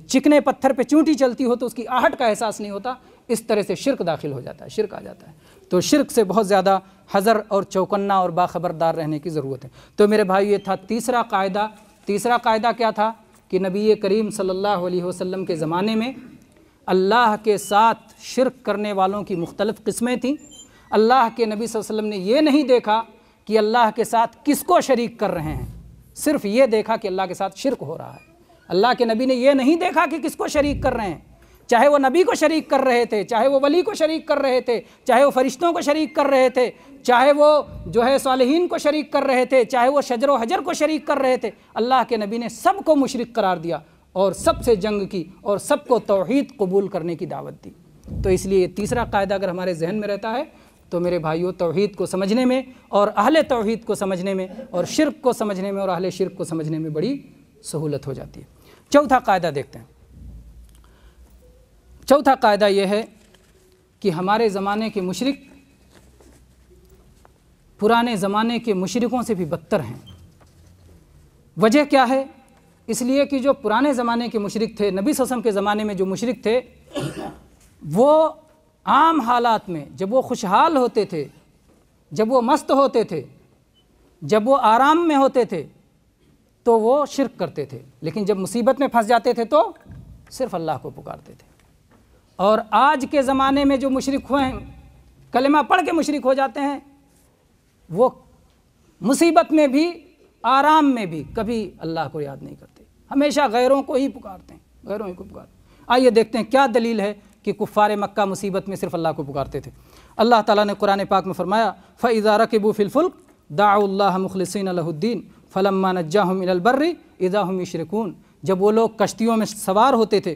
چکنے پتھر پہ چیونٹی چلتی ہو تو اس کی آہٹ کا احساس نہیں ہوتا، اس طرح سے شرک داخل ہو جاتا ہے، شرک آ جاتا ہے۔ تو شرک سے بہت زیادہ حذر اور چوکنا اور باخبردار رہنے کی ضرورت ہے۔ تو میرے بھائی یہ تھا تیسرا قاعدہ۔ تیسرا قاعدہ کیا تھا کہ نبی کریم صلی اللہ علیہ وسلم کے زمانے میں اللہ کے ساتھ شرک کرنے والوں کی مختلف قسمیں تھیں۔ اللہ کے نبی صلی اللہ علیہ وسلم نے یہ نہیں دیکھا کہ اللہ کے ساتھ کس کو شریک کر رہے ہیں، صرف یہ دیکھا کہ اللہ کے ساتھ شرک ہو رہا ہے۔ اللہ کے نبی نے یہ نہیں دیکھا کہ کس کو شریک کر رہے ہیں، چاہے وہ نبی کو شریک کر رہے تھے، چاہے وہ ولی کو شریک کر رہے تھے، چاہے وہ فرشتوں کو شریک کر رہے تھے، چاہے وہ جو ہے صالحین کو شریک کر رہے تھے، چاہے وہ شجر و حجر کو شریک کر رہے تھے۔ اللہ کے نبی نے سب کو مشرک قرار دیا اور سب سے جنگ کی اور سب کو توحید قبول کرنے کی دعوت دی۔ تو اس لیے یہ تیسرا قاعدہ اگر ہمارے ذہن میں رہتا ہے تو میرے بھائیوں توحید کو سمجھنے میں اور اہل توحید کو سمجھنے میں اور شرک کو سمجھنے میں اور اہل شرک کو سمجھنے میں بڑی سہولت ہو جاتی ہے۔ چوتھا قاعدہ دیکھتے ہیں۔ چوتھا قاعدہ یہ ہے کہ ہمارے زمانے کے مشرک پرانے زمانے کے مشرکوں سے بھی بدتر ہیں۔ وجہ کیا ہے؟ اس لیے کہ جو پرانے زمانے کے مشرک تھے، نبی صلی اللہ علیہ وسلم کے زمانے میں جو مشرک تھے، وہ عام حالات میں جب وہ خوشحال ہوتے تھے، جب وہ مست ہوتے تھے، جب وہ آرام میں ہوتے تھے تو وہ شرک کرتے تھے، لیکن جب مصیبت میں پھنس جاتے تھے تو صرف اللہ کو پکارتے تھے۔ اور آج کے زمانے میں جو مشرک ہوئے ہیں، کلمہ پڑھ کے مشرک ہو جاتے ہیں، وہ مصیبت میں بھی آرام میں بھی کبھی اللہ کو یاد نہیں کرتے، ہمیشہ غیروں کو ہی پکارتے ہیں، غیروں ہی کو پکارتے ہیں۔ آئیے دیکھتے ہیں کیا دلیل ہے کہ کفار مکہ مصیبت میں صرف اللہ کو پکارتے تھے۔ اللہ تعالیٰ نے قرآن پاک میں فرمایا فَإِذَا رَكِبُوا فِي الْفُلْكِ دَعَوُا اللَّهَ مُخْلِصِينَ لَهُ الدِّينَ فَلَمَّا نَجَّاهُمْ إِلَى الْبَرِّ إِذَا هُمْ يُشْرِكُونَ۔ جب وہ لوگ کشتیوں میں سوار ہوتے تھے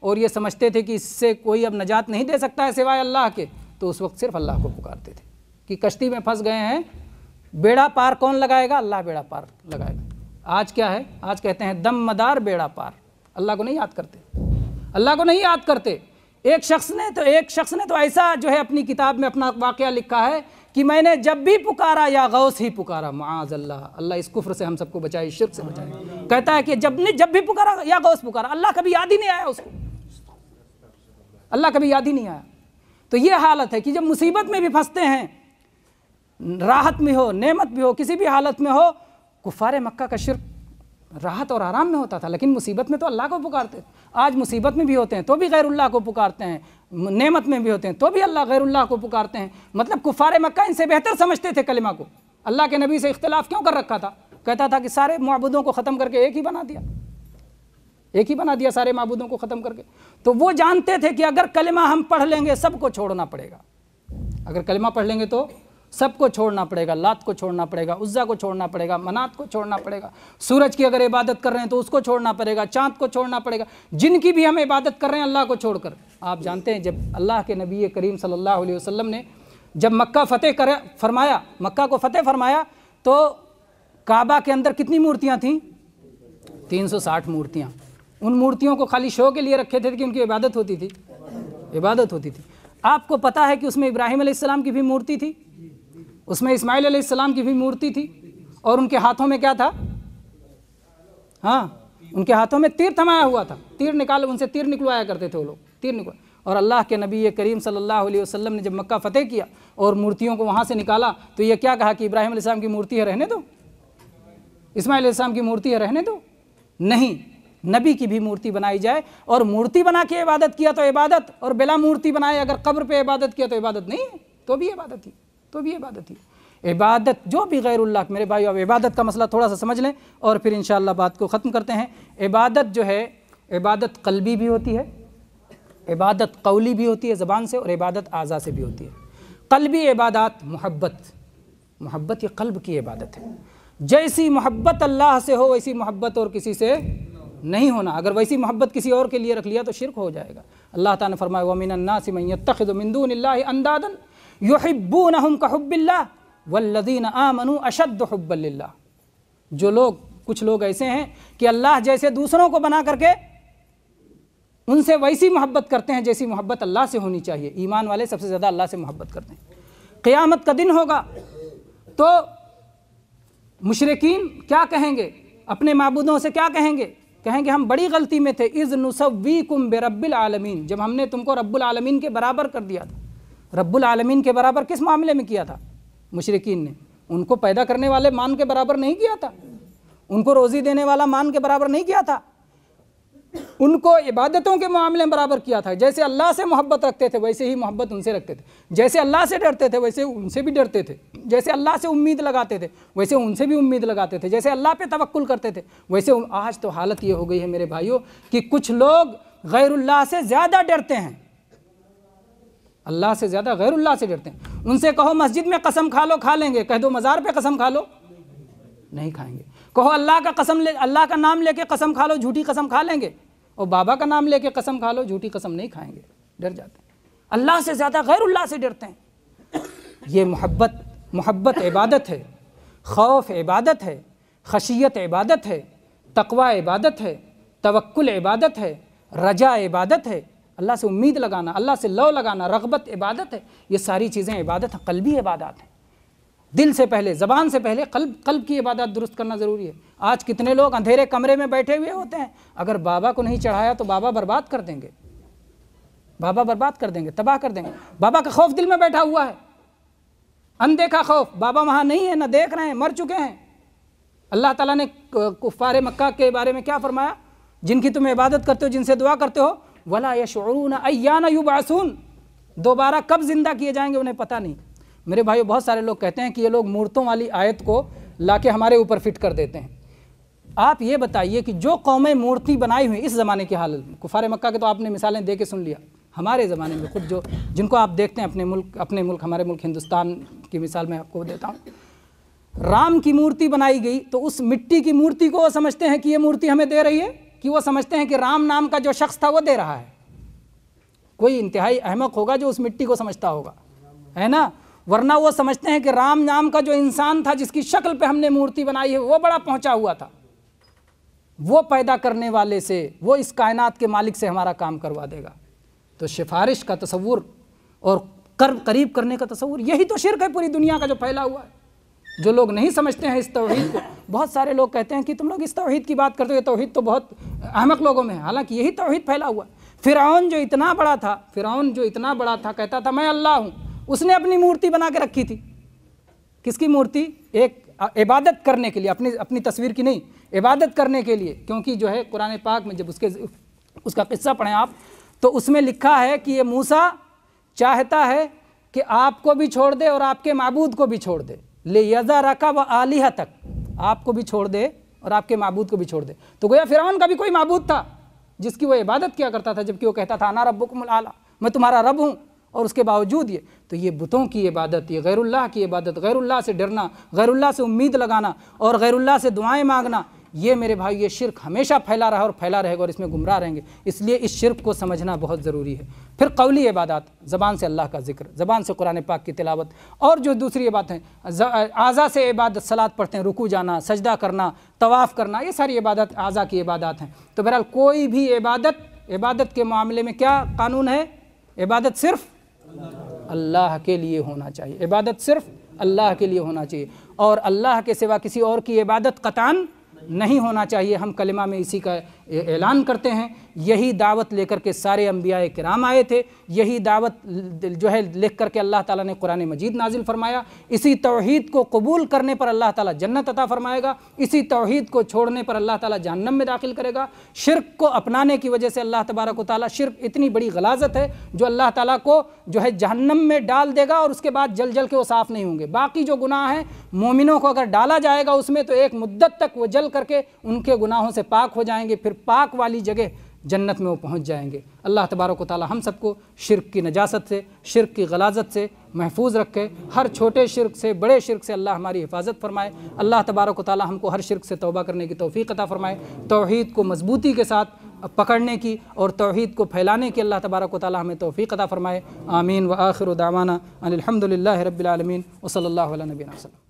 اور یہ سمجھتے تھے کہ اس سے کوئی اب نجات نہیں دے سکتا ہے سوائے اللہ کے، تو اس وقت صرف اللہ کو پکارتے تھے کہ کشتی میں پھنس گئے ہیں، بیڑا پار کون لگائے گا؟ اللہ بیڑا پار لگائے گا۔ آج کیا ہے؟ آج کہتے ہیں دم مدار بیڑا پار، اللہ کو نہیں یاد کرتے، اللہ کو نہیں یاد کرتے۔ ایک شخص نے تو ایسا جو ہے اپنی کتاب میں اپنا واقعہ لکھا ہے کہ میں نے جب بھی پکارا یا غوث ہی پکارا، معاذ اللہ، اللہ اس کفر سے ہم سب کو بچائے، شرک سے بچائے۔ کہتا ہے کہ جب بھی پکارا یا غوث پکارا، اللہ کبھی یاد ہی نہیں آیا اس کو، اللہ کبھی یاد ہی نہیں آیا۔ تو یہ حالت ہے کہ جب مصیبت میں بھی پھنستے ہیں، راحت میں ہو، نعمت بھی ہو، کسی بھی حالت میں ہو، کفار مکہ کا شرک راحت اور آرام میں ہوتا تھا لیکن مصیبت میں تو اللہ کو پکارتے۔ آج مصیبت میں بھی ہوتے ہیں تو بھی غیر اللہ کو پکارتے ہیں، نعمت میں بھی ہوتے ہیں تو بھی غیر اللہ کو پکارتے ہیں۔ مطلب کفار مکہ ان سے بہتر سمجھتے تھے کلمہ کو۔ اللہ کے نبی سے اختلاف کیوں کر رکھا تھا؟ کہتا تھا کہ سارے معبودوں کو ختم کر کے ایک ہی بنا دیا سارے معبودوں کو ختم کر کے۔ تو وہ جانتے تھے کہ اگر کلمہ ہم پڑھ لیں گے سب کو چھوڑنا پڑے گا، اگر کلمہ پڑھ لیں گے تو سب کو چھوڑنا پڑے گا، لات کو چھوڑنا پڑے گا، عزا کو چھوڑنا پڑے گا، منات کو چھوڑنا پڑے گا، سورج کی اگر عبادت کر رہے ہیں تو اس کو چھوڑنا پڑے گا، چاند کو چھوڑنا پڑے گا، جن کی بھی ہم عبادت کر رہے ہیں اللہ کو چھوڑ کر۔ آپ جانتے ہیں جب اللہ کے نبی کریم صلی اللہ علیہ وسلم نے جب مکہ کو فتح فرمایا تو کعبہ کے اندر کتنی مورتیاں تھیں؟ 360 مورتیاں۔ ان مورتیوں کو خالی شو کے لیے رکھے تھے کہ ان کی عبادت ہوتی تھی۔ آپ کو پتہ ہے کہ اس میں ابراہیم علیہ السلام کی بھی مورتی تھی، اس میں اسماعیل علیہ السلام کی بھی مورتی تھی، اور ان کے ہاتھوں میں کیا تھا؟ ان کے ہاتھوں میں تیر تھمایا ہوا تھا، ان سے تیر نکلوایا کرتے تھے وہ لوگ، اور اللہ کے نبی کریم صلی اللہ علیہ وسلم نے جب مکہ فتح کیا اور مورتیوں کو وہاں سے نکالا تو یہ کیا کہا کہ ابراہیم علیہ السلام کی مورتی ہے رہنے دو، اسماعیل علیہ السلام کی مورتی ہے رہنے دو؟ نہیں، نبی کی بھی مورتی بنائی جائے، اور مورتی بنا کے عبادت کیا تو عبادت، اور بلا مورتی بنائے اگر قبر پہ عبادت کیا تو عبادت نہیں ہے، تو بھی عبادت ہی۔ عبادت جو بھی غیر اللہ، میرے بھائیو اب عبادت کا مسئلہ تھوڑا سا سمجھ لیں اور پھر انشاءاللہ بات کو ختم کرتے ہیں۔ عبادت جو ہے، عبادت قلبی بھی ہوتی ہے، عبادت قولی بھی ہوتی ہے زبان سے، اور عبادت اعضاء سے بھی ہوتی ہے۔ قلبی عبادات محبت یہ قلب کی عبادت ہے، جیسی محبت اللہ سے ہو ویسی محبت اور کسی سے نہیں ہونا، اگر ویسی محبت کسی اور کے لیے رکھ لیا تو شرک ہو جائے گا۔ اللہ تعالیٰ نے فرمایا وَمِنَ النَّاسِ مَن يَتَّخِذُ مِن دُونِ اللَّهِ أَندَادًا يُحِبُّونَهُمْ كَحُبِّ اللَّهِ وَالَّذِينَ آمَنُوا أَشَدُّ حُبًّا لِلَّهِ۔ کچھ لوگ ایسے ہیں کہ اللہ جیسے دوسروں کو بنا کر کے ان سے ویسی محبت کرتے ہیں جیسی محبت اللہ سے ہونی چاہیے۔ ایمان والے سب سے زیادہ اللہ سے محبت کرتے ہیں۔ قیامت کا دن ہوگا تو مشرکین کیا کہیں گے؟ اپنے معبودوں سے کیا کہیں گے؟ کہیں گے ہم بڑی غلطی میں تھے، اذ نسویکم برب العالمین، جب ہم نے تم کو رب العالمین کے برابر کر دیا تھا۔ رب العالمین کے برابر کس معاملے میں کیا تھا مشرکین نے؟ ان کو پیدا کرنے والے مان کے برابر نہیں کیا تھا، ان کو روزی دینے والا مان کے برابر نہیں کیا تھا، ان کو عبادتوں کے معاملے میں برابر کیا تھا۔ جیسے اللہ سے محبت رکھتے تھے ویسے ہی محبت ان سے رکھتے تھے، جیسے اللہ سے ڈرتے تھے ویسے ان سے بھی ڈرتے تھے، جیسے اللہ سے امید لگاتے تھے ویسے ان سے بھی امید لگاتے تھے، جیسے اللہ پہ توکل کرتے تھے ویسے آج تو حالت یہ ہو گئی ہے میرے بھائیوں کہ کچھ لوگ غیر اللہ سے زیادہ ڈرتے ہیں، اللہ سے زیادہ غیر اللہ سے ڈرتے ہیں۔ ان سے کہو مسجد میں قسم کھا لو، کھا لیں گے، کہہ دو مزار پہ قسم کھا لو، نہیں کھائیں گے۔ کہو اللہ کا نام لے کے قسم کھا لو، جھوٹی قسم کھا لیں گے، اور بابا کا نام لے کے قسم کھا لو، جھوٹی قسم نہیں کھائیں گے، ڈر جاتے ہیں۔ اللہ سے زیادہ غیر اللہ سے ڈرتے ہیں۔ یہ محبت عبادت ہے، خوف عبادت ہے، خشیت عبادت ہے، تقوی عبادت ہے، توکل عبادت ہے، رجا عبادت ہے، اللہ سے امید لگانا، اللہ سے لو لگانا، رغبت عبادت ہے۔ یہ ساری چیزیں عبادت ہیں، قلبی عبادات ہیں۔ دل سے پہلے، زبان سے پہلے قلب کی عبادات درست کرنا ضروری ہے۔ آج کتنے لوگ اندھیرے کمرے میں بیٹھے ہوئے ہوتے ہیں، اگر بابا کو نہیں چڑھایا تو بابا برباد کر دیں گے، تباہ کر دیں گے۔ بابا کا خوف دل میں بیٹھا ہوا ہے، اندیکھا خوف، بابا وہاں نہیں ہے، نہ دیکھ رہے ہیں، مر چکے ہیں۔ اللہ تعالیٰ نے کفار مکہ کے بارے میں کیا فرمایا؟ جن کی تم عبادت کرتے ہو، جن سے دعا کرتے ہو، وَلَا يَشْعُرُونَ أَيَّانَ يُبْعَثُونَ، دوبارہ کب زندہ کیے جائیں گے انہیں پتہ نہیں۔ میرے بھائیو بہت سارے لوگ کہتے ہیں کہ یہ لوگ مورتوں والی آیت کو لا کے ہمارے اوپر فٹ کر دیتے ہیں۔ آپ یہ بتائیے کہ جو قومیں مورتی بنائی ہوئی اس زمانے کی حالت میں، کفار مکہ کے تو آپ نے مثالیں دے کے سن لیا، ہمارے زمانے میں خود جن کو آپ دیکھتے ہیں اپنے ملک ہمارے ملک ہندوستان کی مثال میں آپ کو دیتا ہوں۔ رام کی مورتی بنائی گئی تو اس مٹی کی مورتی کو وہ سمجھتے ہیں کہ یہ مورتی ہمیں دے رہی ہے کہ وہ سمجھتے ہیں کہ رام نام کا جو شخص تھا وہ دے رہا ہے. کوئی انتہائی احمق ہوگا جو اس مٹی کو سمجھتا ہوگا، ہے نا. ورنہ وہ سمجھتے ہیں کہ رام نام کا جو انسان تھا جس کی شکل پہ ہم نے مورتی بنائی ہے وہ بڑا پہنچا ہوا تھا، وہ پیدا کرنے والے سے، وہ اس کائنات کے مالک سے ہمارا کام کروا دے گا. تو سفارش کا تصور اور قریب کرنے کا تصور، یہی تو شرک ہے پوری دنیا کا جو پھیلا ہوا ہے. جو لوگ نہیں سمجھتے ہیں اس توحید کو، بہت سارے لوگ کہتے ہیں کہ تم لوگ اس توحید کی بات کرتے ہو، یہ توحید تو بہت احمق لوگوں میں ہے، حالانکہ یہی توحید پھیلا ہوا ہے. فرعون جو اتنا بڑا تھا کہتا تھا میں اللہ ہوں، اس نے اپنی مورتی بنا کے رکھی تھی. کس کی مورتی؟ ایک عبادت کرنے کے لیے، اپنی تصویر کی نہیں، عبادت کرنے کے لیے. کیونکہ جو ہے قرآن پاک میں جب اس کا قصہ پڑھیں آپ تو اس میں لکھا ہے کہ یہ موسیٰ چاہتا ہے کہ آپ کو بھی چھوڑ دے اور آپ کے معبود کو بھی چھوڑ دے، لِيَذَرَكَ وَآلِهَتَكَ، آپ کو بھی چھوڑ دے اور آپ کے معبود کو بھی چھوڑ دے. تو گویا فرعون کا بھی کوئی معبود تھا جس کی وہ عبادت کیا کرتا تھا، جبکہ وہ کہتا تھا انا ربکم الاعلی، میں تمہارا رب ہوں. اور اس کے باوجود یہ بتوں کی عبادت، یہ غیر اللہ کی عبادت، غیر اللہ سے ڈرنا، غیر اللہ سے امید لگانا اور غیر اللہ سے دعائیں مانگنا، یہ میرے بھائی یہ شرک ہمیشہ پھیلا رہا اور پھیلا رہے گا اور اس میں گمراہ رہیں گے. اس لیے اس شرک کو سمجھنا بہت ضروری ہے. پھر قولی عبادات، زبان سے اللہ کا ذکر، زبان سے قرآن پاک کی تلاوت، اور جو دوسری باتیں اعضاء سے عبادت، صلاۃ پڑھتے ہیں، رکوع جانا، سجدہ کرنا، طواف کرنا، یہ ساری عبادت اعضاء کی عبادات ہیں. تو بہرحال کوئی بھی عبادت کے معاملے میں کیا قانون ہے؟ عبادت صرف اللہ کے لیے ہونا چاہیے، عبادت صرف اللہ کے لیے ہونا چاہیے، اور اللہ کے سوا کسی اور کی عبادت قطعاً نہیں ہونا چاہیے. ہم کلمہ میں اسی کا اعلان کرتے ہیں. یہی دعوت لے کر کے سارے انبیاء کرام آئے تھے، یہی دعوت جو ہے لکھ کر کے اللہ تعالیٰ نے قرآن مجید نازل فرمایا. اسی توحید کو قبول کرنے پر اللہ تعالیٰ جنت عطا فرمائے گا، اسی توحید کو چھوڑنے پر اللہ تعالیٰ جہنم میں داخل کرے گا. شرک کو اپنانے کی وجہ سے اللہ تبارک و تعالیٰ، شرک اتنی بڑی غلاظت ہے جو اللہ تعالیٰ کو جو ہے جہنم میں ڈال دے گا اور اس کے بعد جل جل کے وہ صاف نہیں ہوں گے. باقی جو گناہ ہیں مومنوں کو اگر ڈالا جائے گا اس میں تو ایک مدت تک وہ جل کر کے ان کے گناہوں سے پاک ہو جائیں گے، پھر پاک والی جگہ جنت میں وہ پہنچ جائیں گے. اللہ تبارک و تعالی ہم سب کو شرک کی نجاست سے، شرک کی غلاظت سے محفوظ رکھے. ہر چھوٹے شرک سے، بڑے شرک سے اللہ ہماری حفاظت فرمائے. اللہ تبارک و تعالی ہم کو ہر شرک سے توبہ کرنے کی توفیق عطا فرمائے، توحید کو مضبوطی کے ساتھ پکڑنے کی اور توحید کو پھیلانے کی اللہ تبارک و تعالی ہمیں توفیق عطا فرمائے. آمین. وآخر دعوانا ان الحمد للہ رب العالمین وصلی اللہ علیہ نبینا وسلم.